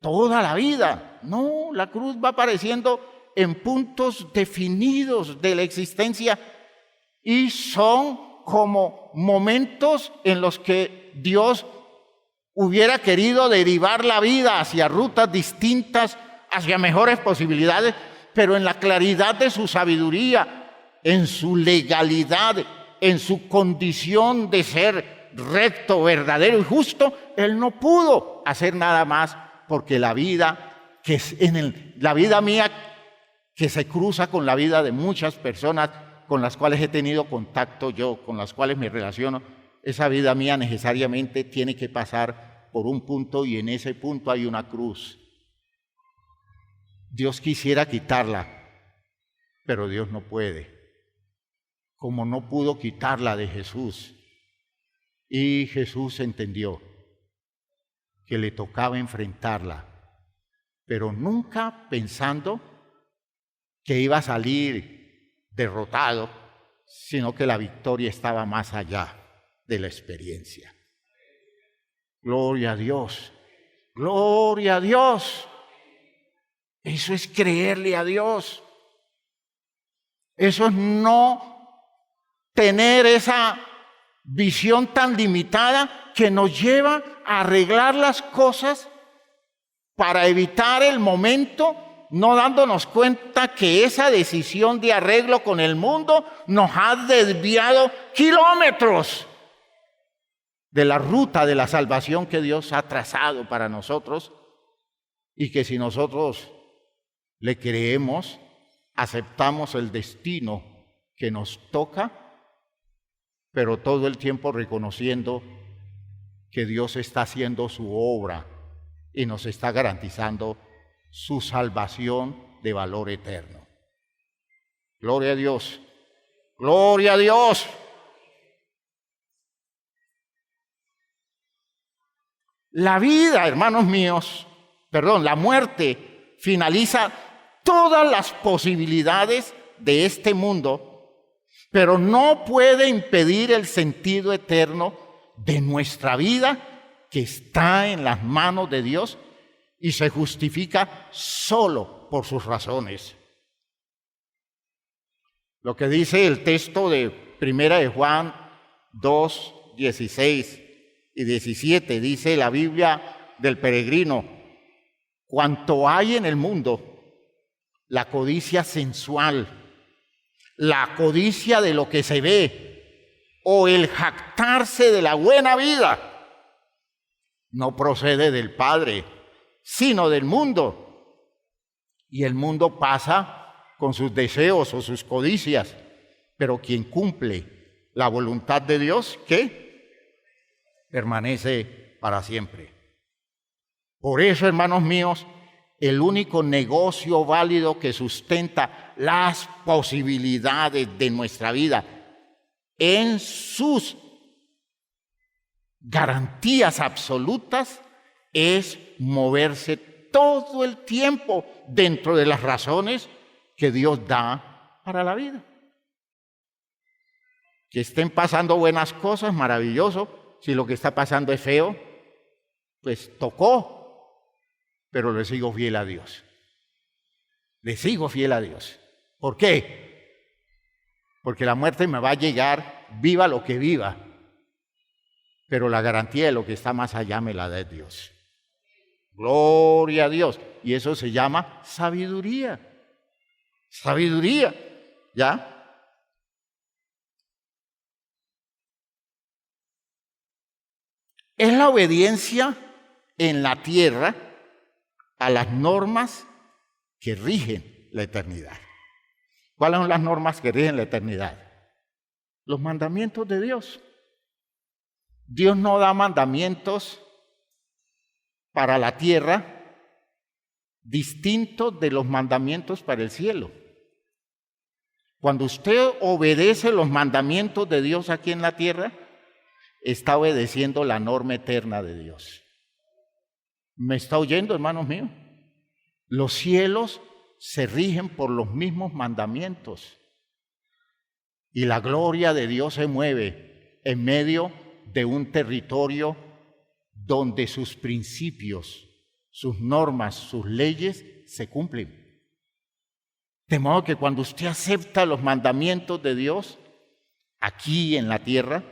toda la vida, no, la cruz va apareciendo en puntos definidos de la existencia y son como momentos en los que Dios hubiera querido derivar la vida hacia rutas distintas, hacia mejores posibilidades, pero en la claridad de su sabiduría, en su legalidad, en su condición de ser recto, verdadero y justo, Él no pudo hacer nada más, porque la vida que es la vida mía, que se cruza con la vida de muchas personas con las cuales he tenido contacto yo, con las cuales me relaciono, esa vida mía necesariamente tiene que pasar por un punto y en ese punto hay una cruz. Dios quisiera quitarla, pero Dios no puede, como no pudo quitarla de Jesús. Y Jesús entendió que le tocaba enfrentarla, pero nunca pensando que iba a salir derrotado, sino que la victoria estaba más allá de la experiencia. Gloria a Dios, gloria a Dios. Eso es creerle a Dios. Eso es no tener esa visión tan limitada que nos lleva a arreglar las cosas para evitar el momento, no dándonos cuenta que esa decisión de arreglo con el mundo nos ha desviado kilómetros de la ruta de la salvación que Dios ha trazado para nosotros, y que si nosotros le creemos, aceptamos el destino que nos toca, pero todo el tiempo reconociendo que Dios está haciendo su obra y nos está garantizando su salvación de valor eterno. Gloria a Dios, gloria a Dios. La vida, hermanos míos, la muerte finaliza todas las posibilidades de este mundo, pero no puede impedir el sentido eterno de nuestra vida, que está en las manos de Dios y se justifica solo por sus razones. Lo que dice el texto de Primera de Juan 2, 16 y 17, dice la Biblia del Peregrino: cuanto hay en el mundo, la codicia sensual, la codicia de lo que se ve, o el jactarse de la buena vida, no procede del Padre, sino del mundo. Y el mundo pasa con sus deseos o sus codicias, pero quien cumple la voluntad de Dios, ¿qué? Permanece para siempre. Por eso, hermanos míos, el único negocio válido que sustenta las posibilidades de nuestra vida en sus garantías absolutas es moverse todo el tiempo dentro de las razones que Dios da para la vida. Que estén pasando buenas cosas, maravilloso. Si lo que está pasando es feo, pues tocó. Pero le sigo fiel a Dios. Le sigo fiel a Dios. ¿Por qué? Porque la muerte me va a llegar, viva lo que viva. Pero la garantía de lo que está más allá me la da Dios. Gloria a Dios. Y eso se llama sabiduría. Sabiduría. ¿Ya? Es la obediencia en la tierra a las normas que rigen la eternidad. ¿Cuáles son las normas que rigen la eternidad? Los mandamientos de Dios. Dios no da mandamientos para la tierra distintos de los mandamientos para el cielo. Cuando usted obedece los mandamientos de Dios aquí en la tierra, está obedeciendo la norma eterna de Dios. ¿Me está oyendo, hermanos míos? Los cielos se rigen por los mismos mandamientos y la gloria de Dios se mueve en medio de un territorio donde sus principios, sus normas, sus leyes se cumplen. De modo que cuando usted acepta los mandamientos de Dios aquí en la tierra,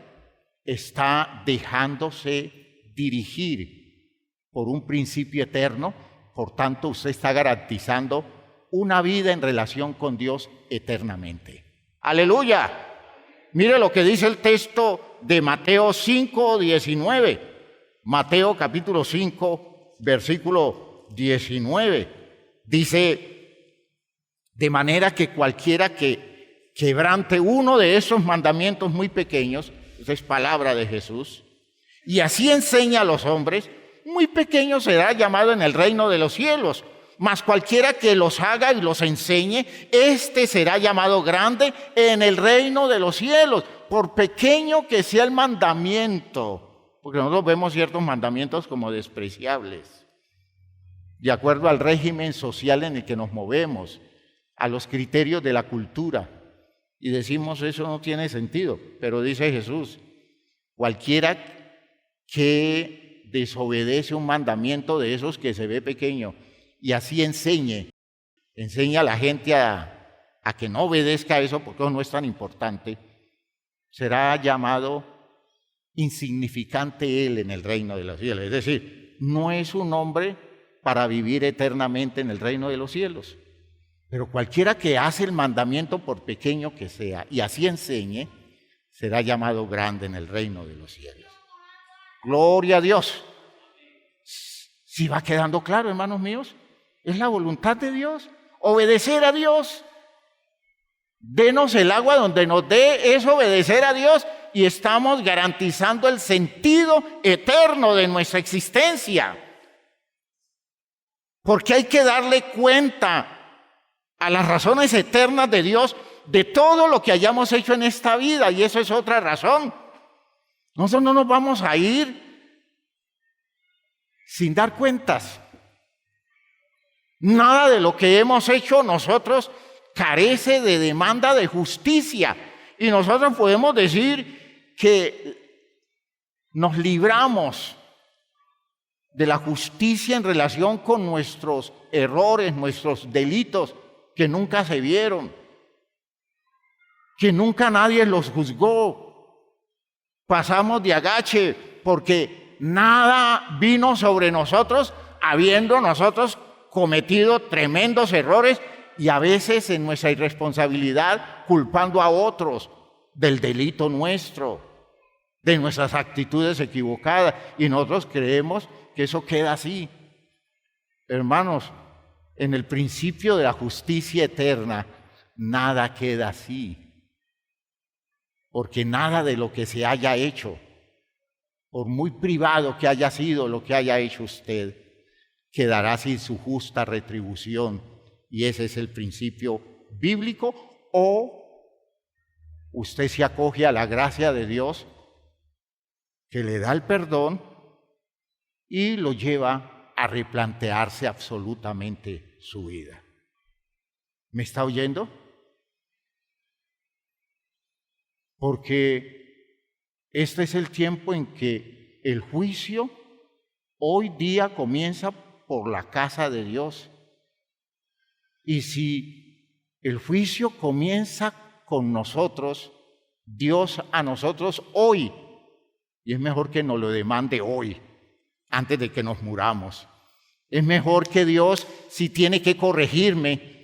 está dejándose dirigir por un principio eterno. Por tanto, usted está garantizando una vida en relación con Dios eternamente. ¡Aleluya! Mire lo que dice el texto de Mateo 5, 19. Mateo capítulo 5, versículo 19. Dice, de manera que cualquiera que quebrante uno de esos mandamientos muy pequeños, esa es palabra de Jesús, y así enseña a los hombres, muy pequeño será llamado en el reino de los cielos, mas cualquiera que los haga y los enseñe, éste será llamado grande en el reino de los cielos, por pequeño que sea el mandamiento, porque nosotros vemos ciertos mandamientos como despreciables, de acuerdo al régimen social en el que nos movemos, a los criterios de la cultura, y decimos eso no tiene sentido, pero dice Jesús, cualquiera que desobedece un mandamiento de esos que se ve pequeño y así enseña a la gente a que no obedezca a eso porque eso no es tan importante, será llamado insignificante él en el reino de los cielos. Es decir, no es un hombre para vivir eternamente en el reino de los cielos. Pero cualquiera que hace el mandamiento, por pequeño que sea, y así enseñe, será llamado grande en el reino de los cielos. Gloria a Dios. ¿Sí va quedando claro, hermanos míos? Es la voluntad de Dios, obedecer a Dios. Denos el agua donde nos dé, es obedecer a Dios y estamos garantizando el sentido eterno de nuestra existencia. Porque hay que darle cuenta a las razones eternas de Dios de todo lo que hayamos hecho en esta vida, y eso es otra razón. Nosotros no nos vamos a ir sin dar cuentas. Nada de lo que hemos hecho nosotros carece de demanda de justicia, y nosotros podemos decir que nos libramos de la justicia en relación con nuestros errores, nuestros delitos que nunca se vieron, que nunca nadie los juzgó. Pasamos de agache porque nada vino sobre nosotros, habiendo nosotros cometido tremendos errores y a veces en nuestra irresponsabilidad culpando a otros del delito nuestro, de nuestras actitudes equivocadas, y nosotros creemos que eso queda así. Hermanos, en el principio de la justicia eterna, nada queda así. Porque nada de lo que se haya hecho, por muy privado que haya sido lo que haya hecho usted, quedará sin su justa retribución. Y ese es el principio bíblico. O usted se acoge a la gracia de Dios, que le da el perdón y lo lleva a replantearse absolutamente su vida. ¿Me está oyendo? Porque este es el tiempo en que el juicio hoy día comienza por la casa de Dios. Y si el juicio comienza con nosotros, Dios a nosotros hoy, y es mejor que nos lo demande hoy, antes de que nos muramos. Es mejor que Dios, si tiene que corregirme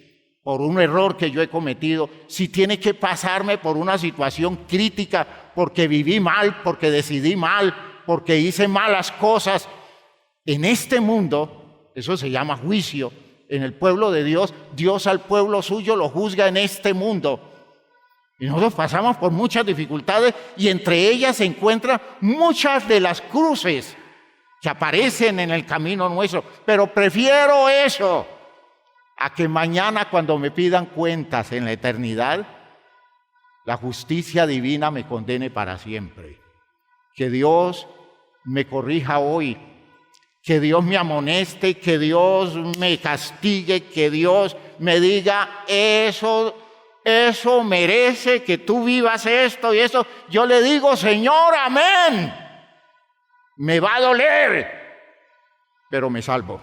por un error que yo he cometido, si tiene que pasarme por una situación crítica, porque viví mal, porque decidí mal, porque hice malas cosas, en este mundo, eso se llama juicio, en el pueblo de Dios, Dios al pueblo suyo lo juzga en este mundo. Y nosotros pasamos por muchas dificultades y entre ellas se encuentran muchas de las cruces que aparecen en el camino nuestro. Pero prefiero eso a que mañana, cuando me pidan cuentas en la eternidad, la justicia divina me condene para siempre. Que Dios me corrija hoy, que Dios me amoneste, que Dios me castigue, que Dios me diga eso merece que tú vivas esto y eso. Yo le digo, Señor, amén. Me va a doler, pero me salvo.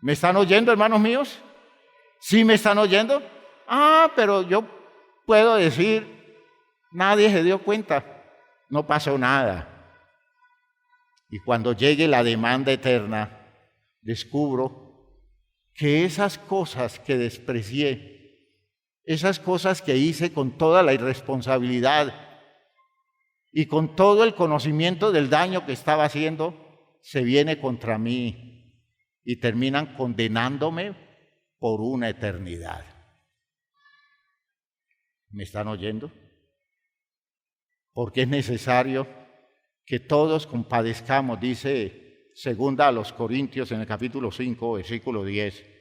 ¿Me están oyendo, hermanos míos? ¿Sí me están oyendo? Pero yo puedo decir, nadie se dio cuenta, no pasó nada. Y cuando llegue la demanda eterna, descubro que esas cosas que desprecié, esas cosas que hice con toda la irresponsabilidad y con todo el conocimiento del daño que estaba haciendo, se viene contra mí y terminan condenándome por una eternidad. ¿Me están oyendo? Porque es necesario que todos compadezcamos, dice segunda a los Corintios en el capítulo 5, versículo 10,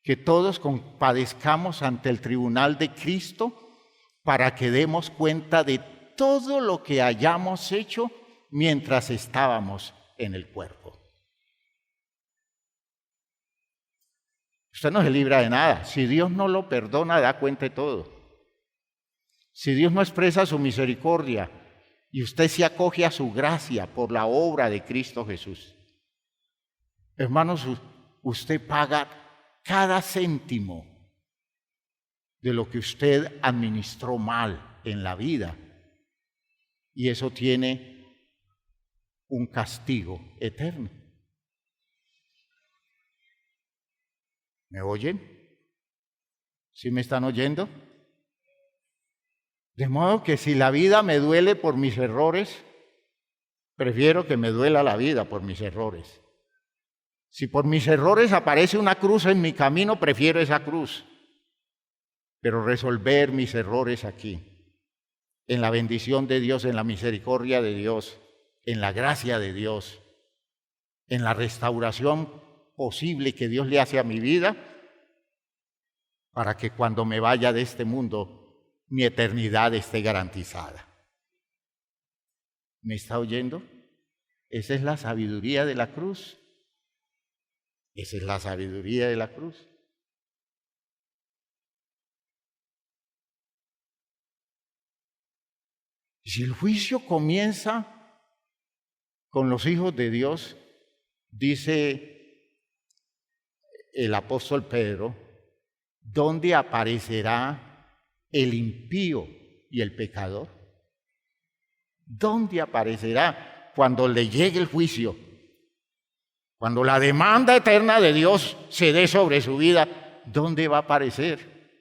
que todos compadezcamos ante el tribunal de Cristo para que demos cuenta de todo lo que hayamos hecho mientras estábamos en el cuerpo. Usted no se libra de nada. Si Dios no lo perdona, da cuenta de todo. Si Dios no expresa su misericordia y usted se acoge a su gracia por la obra de Cristo Jesús, hermanos, usted paga cada céntimo de lo que usted administró mal en la vida. Y eso tiene un castigo eterno. ¿Me oyen? ¿Sí me están oyendo? De modo que si la vida me duele por mis errores, prefiero que me duela la vida por mis errores. Si por mis errores aparece una cruz en mi camino, prefiero esa cruz. Pero resolver mis errores aquí, en la bendición de Dios, en la misericordia de Dios, en la gracia de Dios, en la restauración posible que Dios le hace a mi vida, para que cuando me vaya de este mundo, mi eternidad esté garantizada. ¿Me está oyendo? Esa es la sabiduría de la cruz. Esa es la sabiduría de la cruz. Si el juicio comienza con los hijos de Dios, dice el apóstol Pedro, ¿dónde aparecerá el impío y el pecador? ¿Dónde aparecerá cuando le llegue el juicio? Cuando la demanda eterna de Dios se dé sobre su vida, ¿dónde va a aparecer?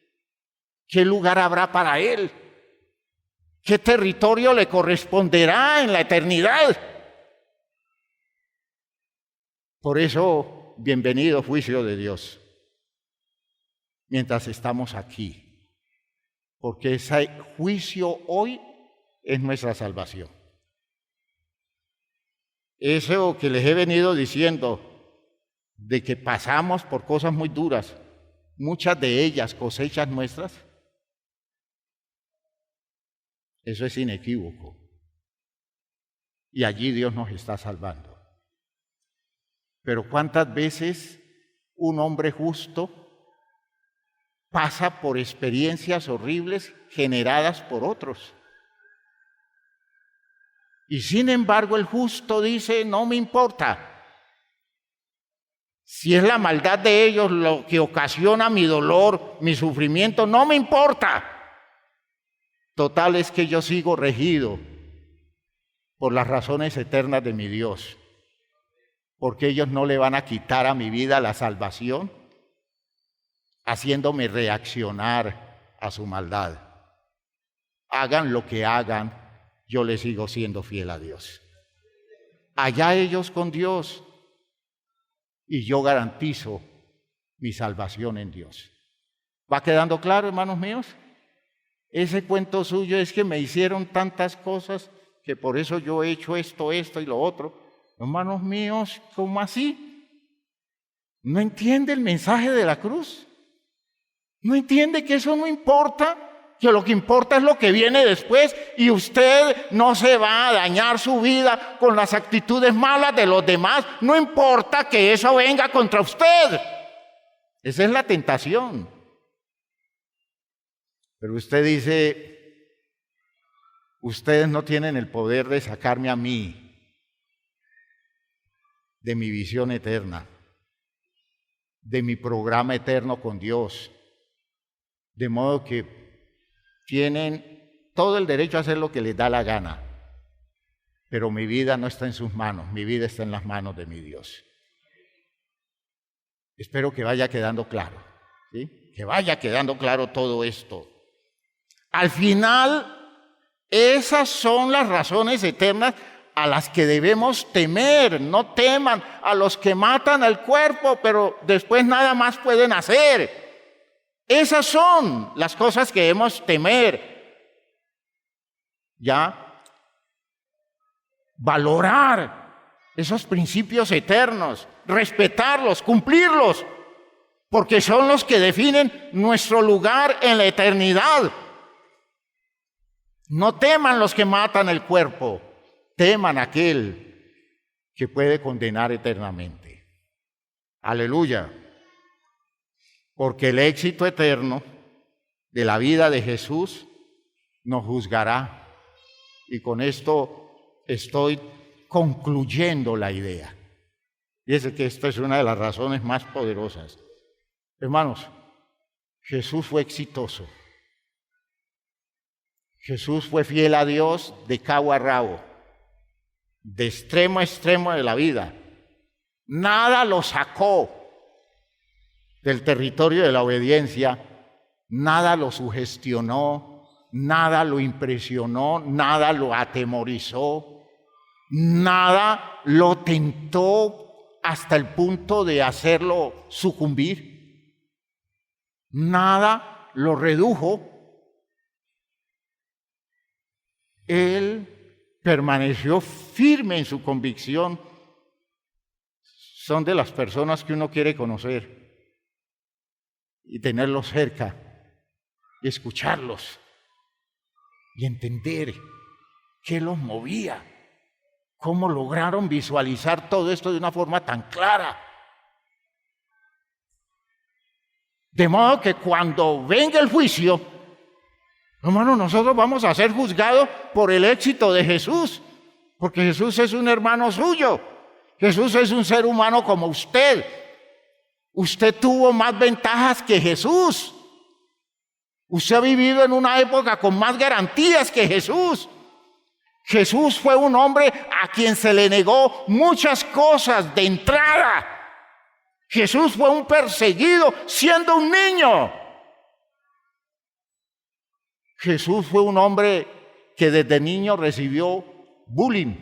¿Qué lugar habrá para él? ¿Qué territorio le corresponderá en la eternidad? Por eso bienvenido juicio de Dios mientras estamos aquí, porque ese juicio hoy es nuestra salvación. Eso que les he venido diciendo, de que pasamos por cosas muy duras, muchas de ellas cosechas nuestras, eso es inequívoco. Y allí Dios nos está salvando. Pero ¿cuántas veces un hombre justo pasa por experiencias horribles generadas por otros? Y sin embargo el justo dice, no me importa. Si es la maldad de ellos lo que ocasiona mi dolor, mi sufrimiento, no me importa. Total es que yo sigo regido por las razones eternas de mi Dios, porque ellos no le van a quitar a mi vida la salvación, haciéndome reaccionar a su maldad. Hagan lo que hagan, yo les sigo siendo fiel a Dios. Allá ellos con Dios, y yo garantizo mi salvación en Dios. ¿Va quedando claro, hermanos míos? Ese cuento suyo es que me hicieron tantas cosas que por eso yo he hecho esto y lo otro. Hermanos míos, ¿cómo así? ¿No entiende el mensaje de la cruz? ¿No entiende que eso no importa? Que lo que importa es lo que viene después y usted no se va a dañar su vida con las actitudes malas de los demás. No importa que eso venga contra usted. Esa es la tentación. Pero usted dice, ustedes no tienen el poder de sacarme a mí de mi visión eterna, de mi programa eterno con Dios, de modo que tienen todo el derecho a hacer lo que les da la gana, pero mi vida no está en sus manos, mi vida está en las manos de mi Dios. Espero que vaya quedando claro, ¿sí? Que vaya quedando claro todo esto. Al final, esas son las razones eternas a las que debemos temer. No teman a los que matan al cuerpo, pero después nada más pueden hacer. Esas son las cosas que debemos temer. ¿Ya? Valorar esos principios eternos, respetarlos, cumplirlos, porque son los que definen nuestro lugar en la eternidad. No teman los que matan el cuerpo, teman a aquel que puede condenar eternamente. Aleluya. Porque el éxito eterno de la vida de Jesús nos juzgará. Y con esto estoy concluyendo la idea. Fíjense que esta es una de las razones más poderosas. Hermanos, Jesús fue exitoso. Jesús fue fiel a Dios de cabo a rabo, de extremo a extremo de la vida. Nada lo sacó del territorio de la obediencia, nada lo sugestionó, nada lo impresionó, nada lo atemorizó, nada lo tentó hasta el punto de hacerlo sucumbir, nada lo redujo. Él permaneció firme en su convicción. Son de las personas que uno quiere conocer y tenerlos cerca y escucharlos y entender qué los movía, cómo lograron visualizar todo esto de una forma tan clara. De modo que cuando venga el juicio, hermano, nosotros vamos a ser juzgados por el éxito de Jesús, porque Jesús es un hermano suyo. Jesús es un ser humano como usted. Usted tuvo más ventajas que Jesús. Usted ha vivido en una época con más garantías que Jesús. Jesús fue un hombre a quien se le negó muchas cosas de entrada. Jesús fue un perseguido siendo un niño. Jesús fue un hombre que desde niño recibió bullying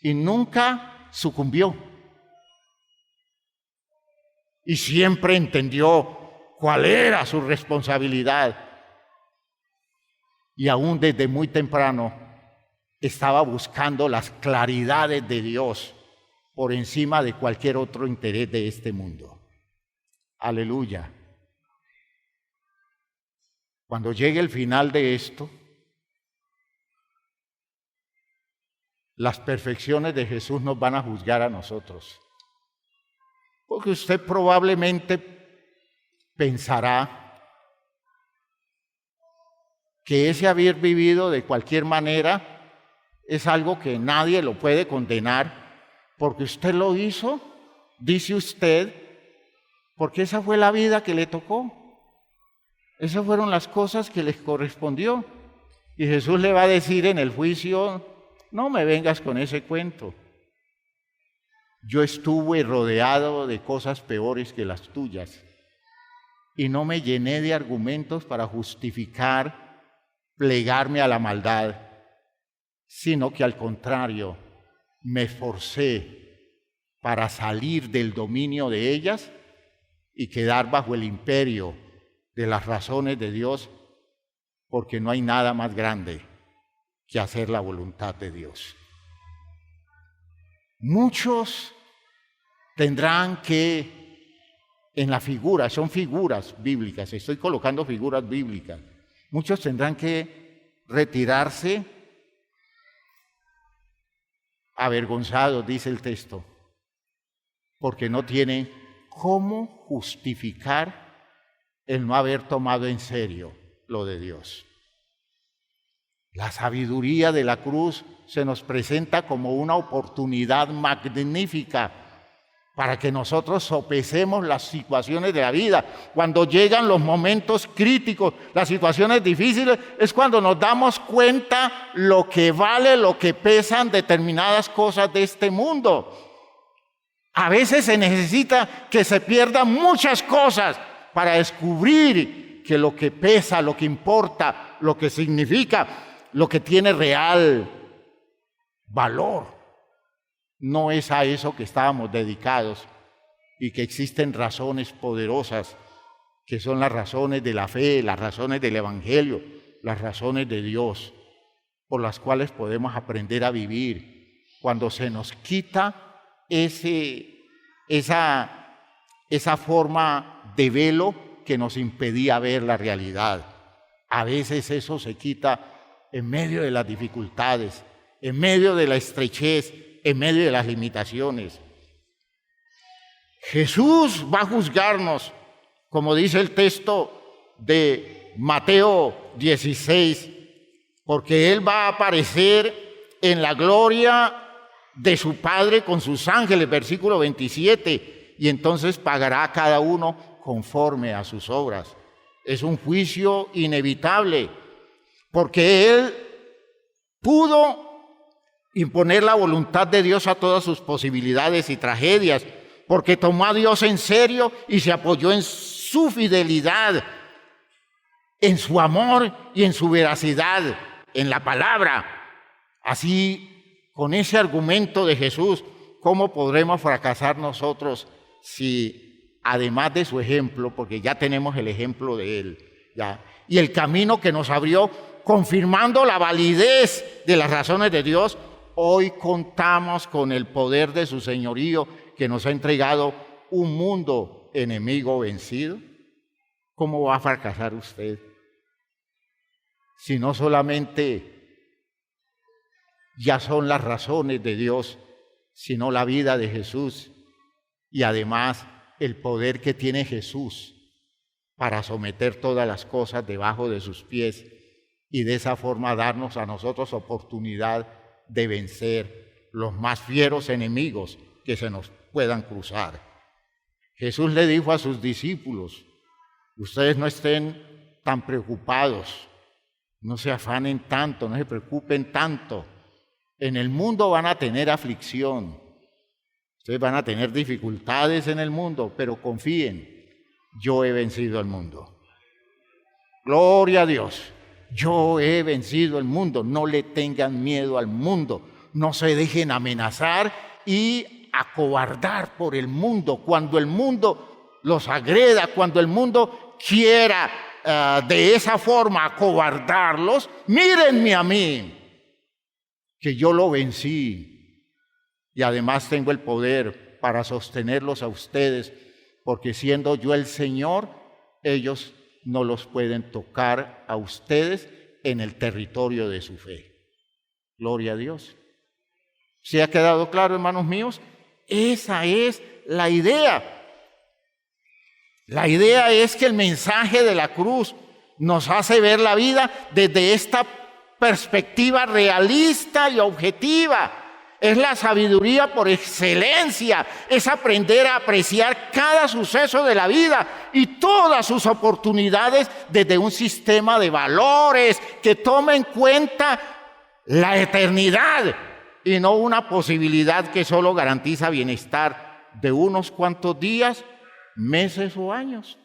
y nunca sucumbió. y siempre entendió cuál era su responsabilidad. Y aún desde muy temprano estaba buscando las claridades de Dios por encima de cualquier otro interés de este mundo. Aleluya. Cuando llegue el final de esto, las perfecciones de Jesús nos van a juzgar a nosotros. Porque usted probablemente pensará que ese haber vivido de cualquier manera es algo que nadie lo puede condenar, porque usted lo hizo, dice usted, porque esa fue la vida que le tocó. Esas fueron las cosas que les correspondió. Y Jesús le va a decir en el juicio, no me vengas con ese cuento. Yo estuve rodeado de cosas peores que las tuyas y no me llené de argumentos para justificar plegarme a la maldad, sino que al contrario, me esforcé para salir del dominio de ellas y quedar bajo el imperio de las razones de Dios, porque no hay nada más grande que hacer la voluntad de Dios. Muchos tendrán que, en la figura, son figuras bíblicas, estoy colocando figuras bíblicas, muchos tendrán que retirarse avergonzados, dice el texto, porque no tienen cómo justificar el no haber tomado en serio lo de Dios. La sabiduría de la cruz se nos presenta como una oportunidad magnífica para que nosotros sopesemos las situaciones de la vida. Cuando llegan los momentos críticos, las situaciones difíciles, es cuando nos damos cuenta lo que vale, lo que pesan determinadas cosas de este mundo. A veces se necesita que se pierdan muchas cosas para descubrir que lo que pesa, lo que importa, lo que significa, lo que tiene real valor, no es a eso que estábamos dedicados, y que existen razones poderosas, que son las razones de la fe, las razones del Evangelio, las razones de Dios, por las cuales podemos aprender a vivir. Cuando se nos quita esa forma de velo que nos impedía ver la realidad. A veces eso se quita en medio de las dificultades, en medio de la estrechez, en medio de las limitaciones. Jesús va a juzgarnos, como dice el texto de Mateo 16, porque Él va a aparecer en la gloria de su Padre con sus ángeles, versículo 27, y entonces pagará a cada uno conforme a sus obras. Es un juicio inevitable, porque Él pudo imponer la voluntad de Dios a todas sus posibilidades y tragedias, porque tomó a Dios en serio y se apoyó en su fidelidad, en su amor y en su veracidad, en la palabra. Así, con ese argumento de Jesús, ¿cómo podremos fracasar nosotros si, además de su ejemplo, porque ya tenemos el ejemplo de Él, ya, y el camino que nos abrió, confirmando la validez de las razones de Dios, hoy contamos con el poder de su señorío que nos ha entregado un mundo enemigo vencido? ¿Cómo va a fracasar usted si no solamente ya son las razones de Dios, sino la vida de Jesús y además el poder que tiene Jesús para someter todas las cosas debajo de sus pies y de esa forma darnos a nosotros oportunidad de vencer los más fieros enemigos que se nos puedan cruzar? Jesús le dijo a sus discípulos: ustedes no estén tan preocupados, no se afanen tanto, no se preocupen tanto. En el mundo van a tener aflicción, ustedes van a tener dificultades en el mundo, pero confíen, yo he vencido al mundo. Gloria a Dios, yo he vencido el mundo. No le tengan miedo al mundo, no se dejen amenazar y acobardar por el mundo. Cuando el mundo los agreda, cuando el mundo quiera de esa forma acobardarlos, mírenme a mí, que yo lo vencí y además tengo el poder para sostenerlos a ustedes, porque siendo yo el Señor, ellos no los pueden tocar a ustedes en el territorio de su fe. Gloria a Dios. ¿Se ha quedado claro, hermanos míos? Esa es la idea. La idea es que el mensaje de la cruz nos hace ver la vida desde esta perspectiva realista y objetiva. Es la sabiduría por excelencia, es aprender a apreciar cada suceso de la vida y todas sus oportunidades desde un sistema de valores que toma en cuenta la eternidad y no una posibilidad que solo garantiza bienestar de unos cuantos días, meses o años.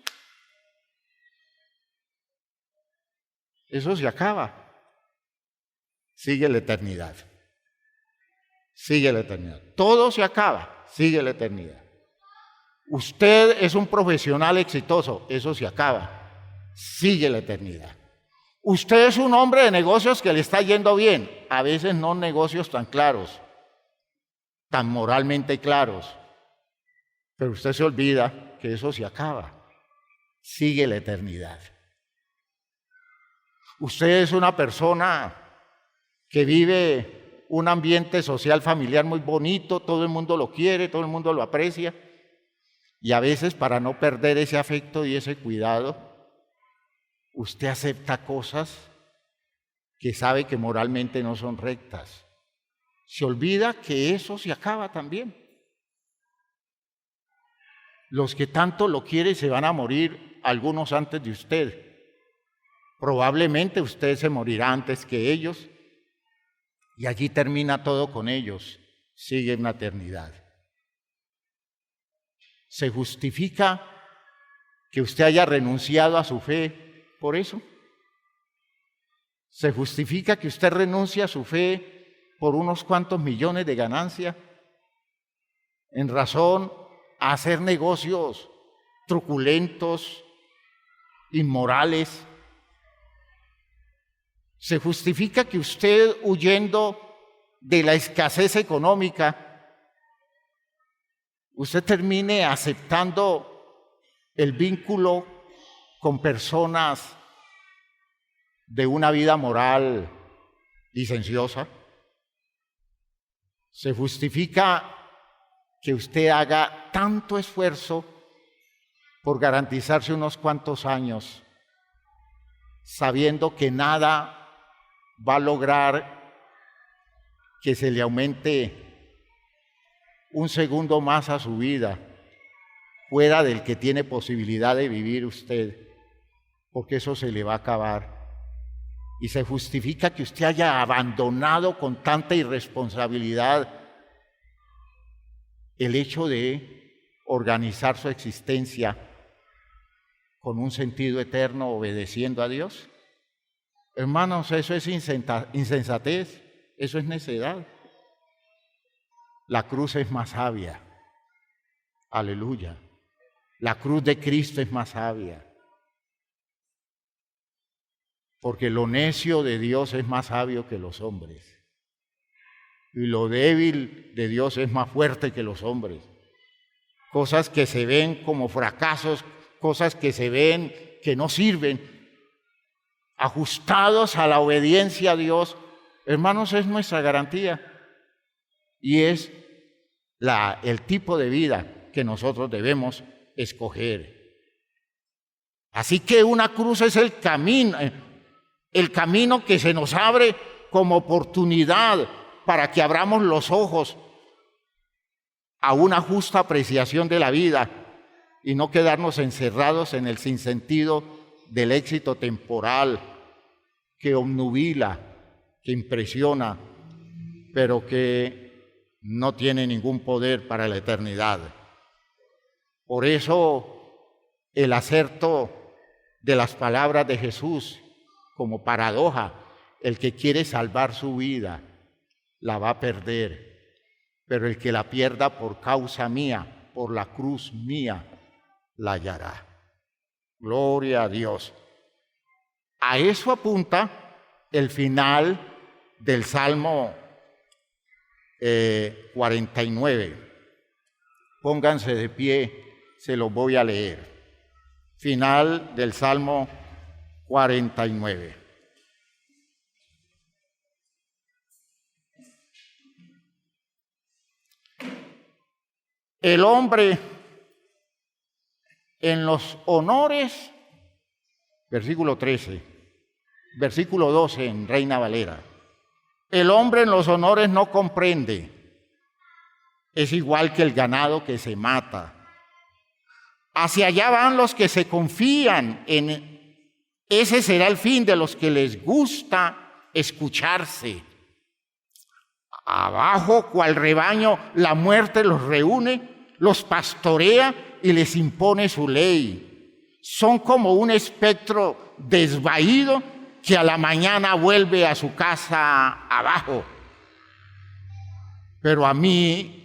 Eso se acaba. Sigue la eternidad. Sigue la eternidad. Todo se acaba, sigue la eternidad. Usted es un profesional exitoso, eso se acaba, sigue la eternidad. Usted es un hombre de negocios que le está yendo bien, a veces no negocios tan claros, tan moralmente claros, pero usted se olvida que eso se acaba, sigue la eternidad. Usted es una persona que vive un ambiente social familiar muy bonito, todo el mundo lo quiere, todo el mundo lo aprecia, y a veces para no perder ese afecto y ese cuidado, usted acepta cosas que sabe que moralmente no son rectas. Se olvida que eso se acaba también. Los que tanto lo quieren se van a morir, algunos antes de usted. Probablemente usted se morirá antes que ellos, y allí termina todo con ellos, sigue una eternidad. ¿Se justifica que usted haya renunciado a su fe por eso? ¿Se justifica que usted renuncie a su fe por unos cuantos millones de ganancia en razón a hacer negocios truculentos, inmorales? ¿Se justifica que usted, huyendo de la escasez económica, usted termine aceptando el vínculo con personas de una vida moral licenciosa? ¿Se justifica que usted haga tanto esfuerzo por garantizarse unos cuantos años, sabiendo que nada va a lograr que se le aumente un segundo más a su vida, fuera del que tiene posibilidad de vivir usted, porque eso se le va a acabar? Y se justifica que usted haya abandonado con tanta irresponsabilidad el hecho de organizar su existencia con un sentido eterno, obedeciendo a Dios. Hermanos, eso es insensatez, eso es necedad. La cruz es más sabia. Aleluya. La cruz de Cristo es más sabia. Porque lo necio de Dios es más sabio que los hombres. Y lo débil de Dios es más fuerte que los hombres. Cosas que se ven como fracasos, cosas que se ven que no sirven, ajustados a la obediencia a Dios, hermanos, es nuestra garantía. Y es el tipo de vida que nosotros debemos escoger. Así que una cruz es el camino que se nos abre como oportunidad para que abramos los ojos a una justa apreciación de la vida y no quedarnos encerrados en el sinsentido del éxito temporal que obnubila, que impresiona, pero que no tiene ningún poder para la eternidad. Por eso el acerto de las palabras de Jesús como paradoja, el que quiere salvar su vida la va a perder, pero el que la pierda por causa mía, por la cruz mía, la hallará. Gloria a Dios. A eso apunta el final del Salmo 49. Pónganse de pie, se los voy a leer. Final del Salmo 49. El hombre en los honores, versículo 13, versículo 12 en Reina Valera. El hombre en los honores no comprende. Es igual que el ganado que se mata. Hacia allá van los que se confían en ese será el fin de los que les gusta escucharse. Abajo, cual rebaño, la muerte los reúne, los pastorea y les impone su ley. Son como un espectro desvaído que a la mañana vuelve a su casa abajo. Pero a mí,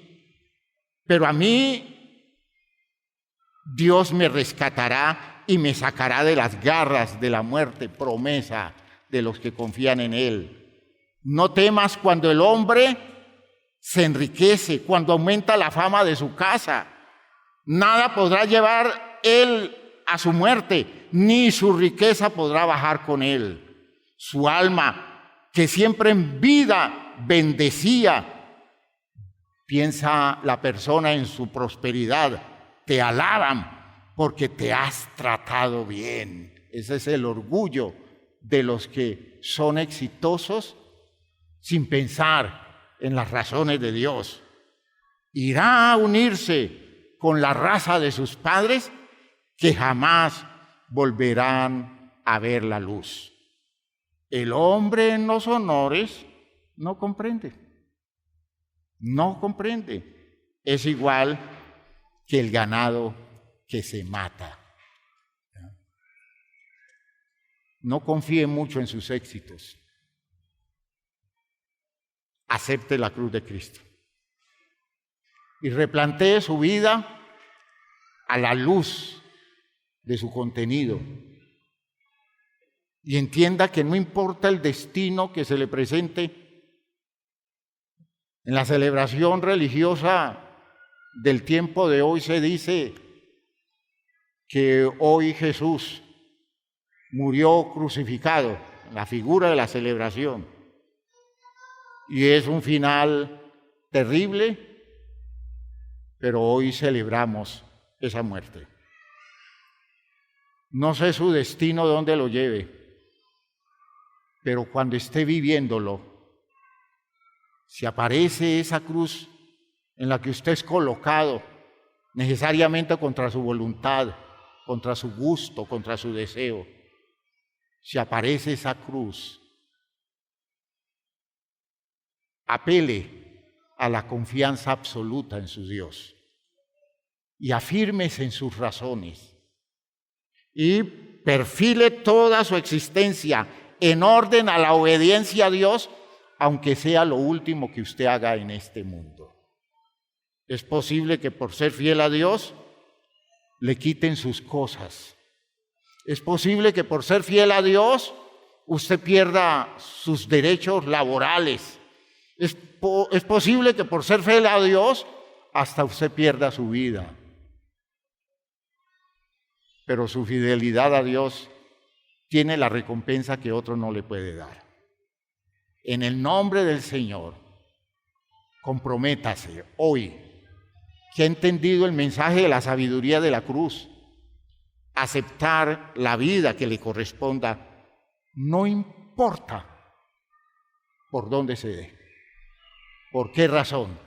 Dios me rescatará y me sacará de las garras de la muerte, promesa de los que confían en Él. No temas cuando el hombre se enriquece, cuando aumenta la fama de su casa. Nada podrá llevar él a su muerte, ni su riqueza podrá bajar con él. Su alma, que siempre en vida bendecía, piensa la persona en su prosperidad, te alaban porque te has tratado bien. Ese es el orgullo de los que son exitosos sin pensar en las razones de Dios. Irá a unirse con la raza de sus padres que jamás volverán a ver la luz. El hombre en los honores no comprende. No comprende. Es igual que el ganado que se mata. No confíe mucho en sus éxitos. Acepte la cruz de Cristo y replantee su vida a la luz de su contenido y entienda que no importa el destino que se le presente. En la celebración religiosa del tiempo de hoy se dice que hoy Jesús murió crucificado, la figura de la celebración. Y es un final terrible, pero hoy celebramos esa muerte. No sé su destino dónde lo lleve, pero cuando esté viviéndolo, si aparece esa cruz en la que usted es colocado, necesariamente contra su voluntad, contra su gusto, contra su deseo, si aparece esa cruz, apele a la confianza absoluta en su Dios y afírmese en sus razones y perfile toda su existencia en orden a la obediencia a Dios, aunque sea lo último que usted haga en este mundo. Es posible que por ser fiel a Dios le quiten sus cosas. Es posible que por ser fiel a Dios usted pierda sus derechos laborales. Es posible que por ser fiel a Dios hasta usted pierda su vida. Pero su fidelidad a Dios tiene la recompensa que otro no le puede dar. En el nombre del Señor, comprométase hoy, que ha entendido el mensaje de la sabiduría de la cruz, aceptar la vida que le corresponda, no importa por dónde se dé. ¿Por qué razón?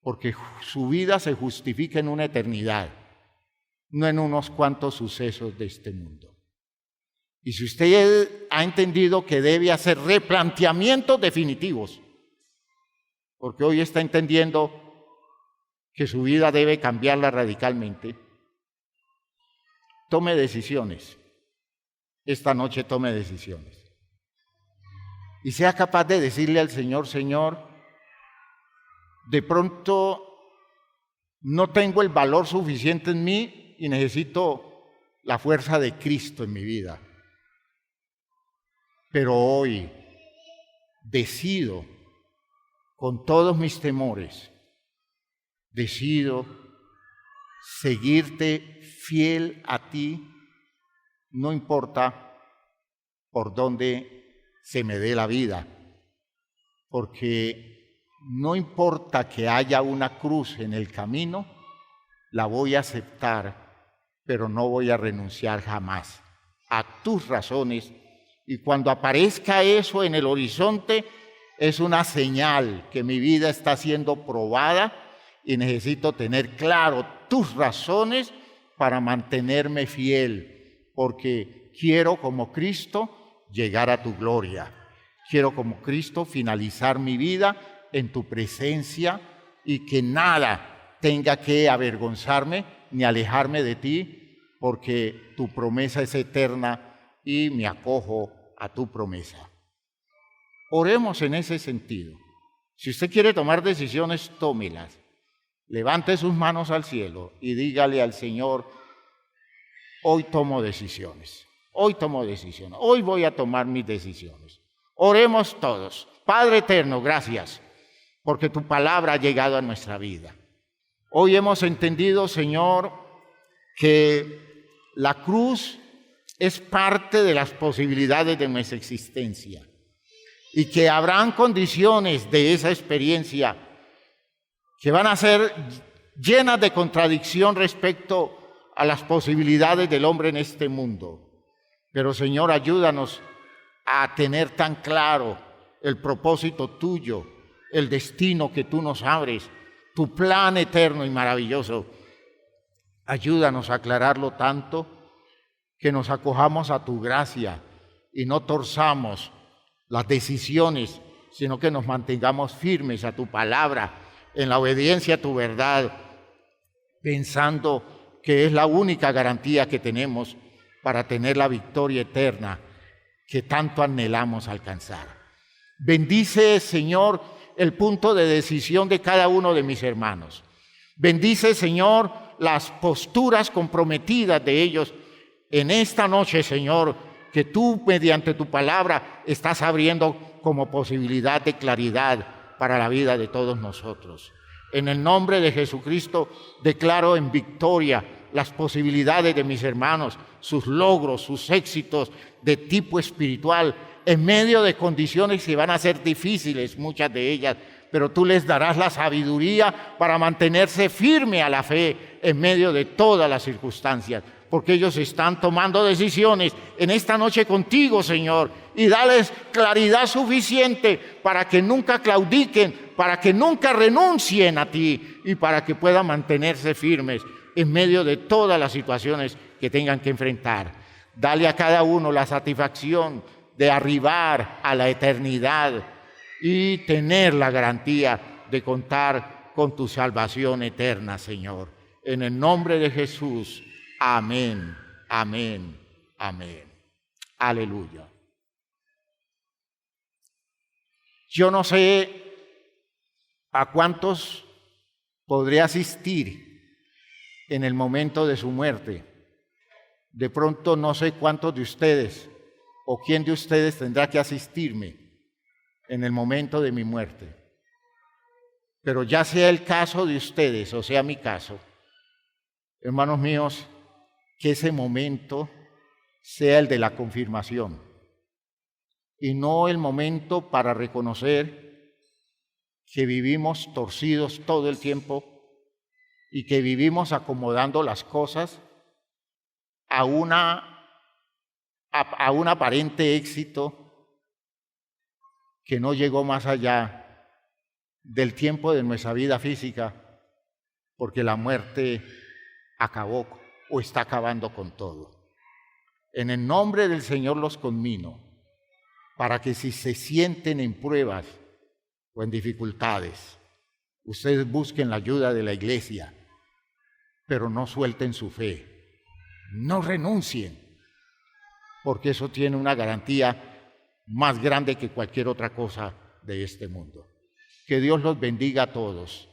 Porque su vida se justifica en una eternidad, no en unos cuantos sucesos de este mundo. Y si usted ha entendido que debe hacer replanteamientos definitivos, porque hoy está entendiendo que su vida debe cambiarla radicalmente, tome decisiones. Esta noche tome decisiones. Y sea capaz de decirle al Señor, Señor, de pronto no tengo el valor suficiente en mí y necesito la fuerza de Cristo en mi vida. Pero hoy decido, con todos mis temores, decido seguirte fiel a ti, no importa por dónde se me dé la vida, porque no importa que haya una cruz en el camino, la voy a aceptar, pero no voy a renunciar jamás a tus razones. Y cuando aparezca eso en el horizonte, es una señal que mi vida está siendo probada y necesito tener claro tus razones para mantenerme fiel, porque quiero, como Cristo, llegar a tu gloria. Quiero, como Cristo, finalizar mi vida en tu presencia y que nada tenga que avergonzarme ni alejarme de ti, porque tu promesa es eterna y me acojo a tu promesa. Oremos en ese sentido. Si usted quiere tomar decisiones, tómelas. Levante sus manos al cielo y dígale al Señor: hoy tomo decisiones, hoy tomo decisiones, hoy voy a tomar mis decisiones. Oremos todos. Padre eterno, gracias, porque tu palabra ha llegado a nuestra vida. Hoy hemos entendido, Señor, que la cruz es parte de las posibilidades de nuestra existencia y que habrán condiciones de esa experiencia que van a ser llenas de contradicción respecto a las posibilidades del hombre en este mundo. Pero, Señor, ayúdanos a tener tan claro el propósito tuyo, el destino que tú nos abres, tu plan eterno y maravilloso. Ayúdanos a aclararlo tanto que nos acojamos a tu gracia y no torzamos las decisiones, sino que nos mantengamos firmes a tu palabra, en la obediencia a tu verdad, pensando que es la única garantía que tenemos para tener la victoria eterna que tanto anhelamos alcanzar. Bendice, Señor, el punto de decisión de cada uno de mis hermanos. Bendice, Señor, las posturas comprometidas de ellos en esta noche, Señor, que tú, mediante tu palabra, estás abriendo como posibilidad de claridad para la vida de todos nosotros. En el nombre de Jesucristo, declaro en victoria las posibilidades de mis hermanos, sus logros, sus éxitos de tipo espiritual, en medio de condiciones que van a ser difíciles, muchas de ellas, pero tú les darás la sabiduría para mantenerse firme a la fe en medio de todas las circunstancias, porque ellos están tomando decisiones en esta noche contigo, Señor, y dales claridad suficiente para que nunca claudiquen, para que nunca renuncien a ti y para que puedan mantenerse firmes en medio de todas las situaciones que tengan que enfrentar. Dale a cada uno la satisfacción de arribar a la eternidad y tener la garantía de contar con tu salvación eterna, Señor. En el nombre de Jesús. Amén, amén, amén. Aleluya. Yo no sé a cuántos podré asistir en el momento de su muerte. De pronto no sé cuántos de ustedes o quién de ustedes tendrá que asistirme en el momento de mi muerte. Pero ya sea el caso de ustedes o sea mi caso, hermanos míos, que ese momento sea el de la confirmación y no el momento para reconocer que vivimos torcidos todo el tiempo y que vivimos acomodando las cosas a un aparente éxito que no llegó más allá del tiempo de nuestra vida física, porque la muerte acabó o está acabando con todo. En el nombre del Señor los conmino para que si se sienten en pruebas o en dificultades, ustedes busquen la ayuda de la iglesia, pero no suelten su fe, no renuncien, porque eso tiene una garantía más grande que cualquier otra cosa de este mundo. Que Dios los bendiga a todos.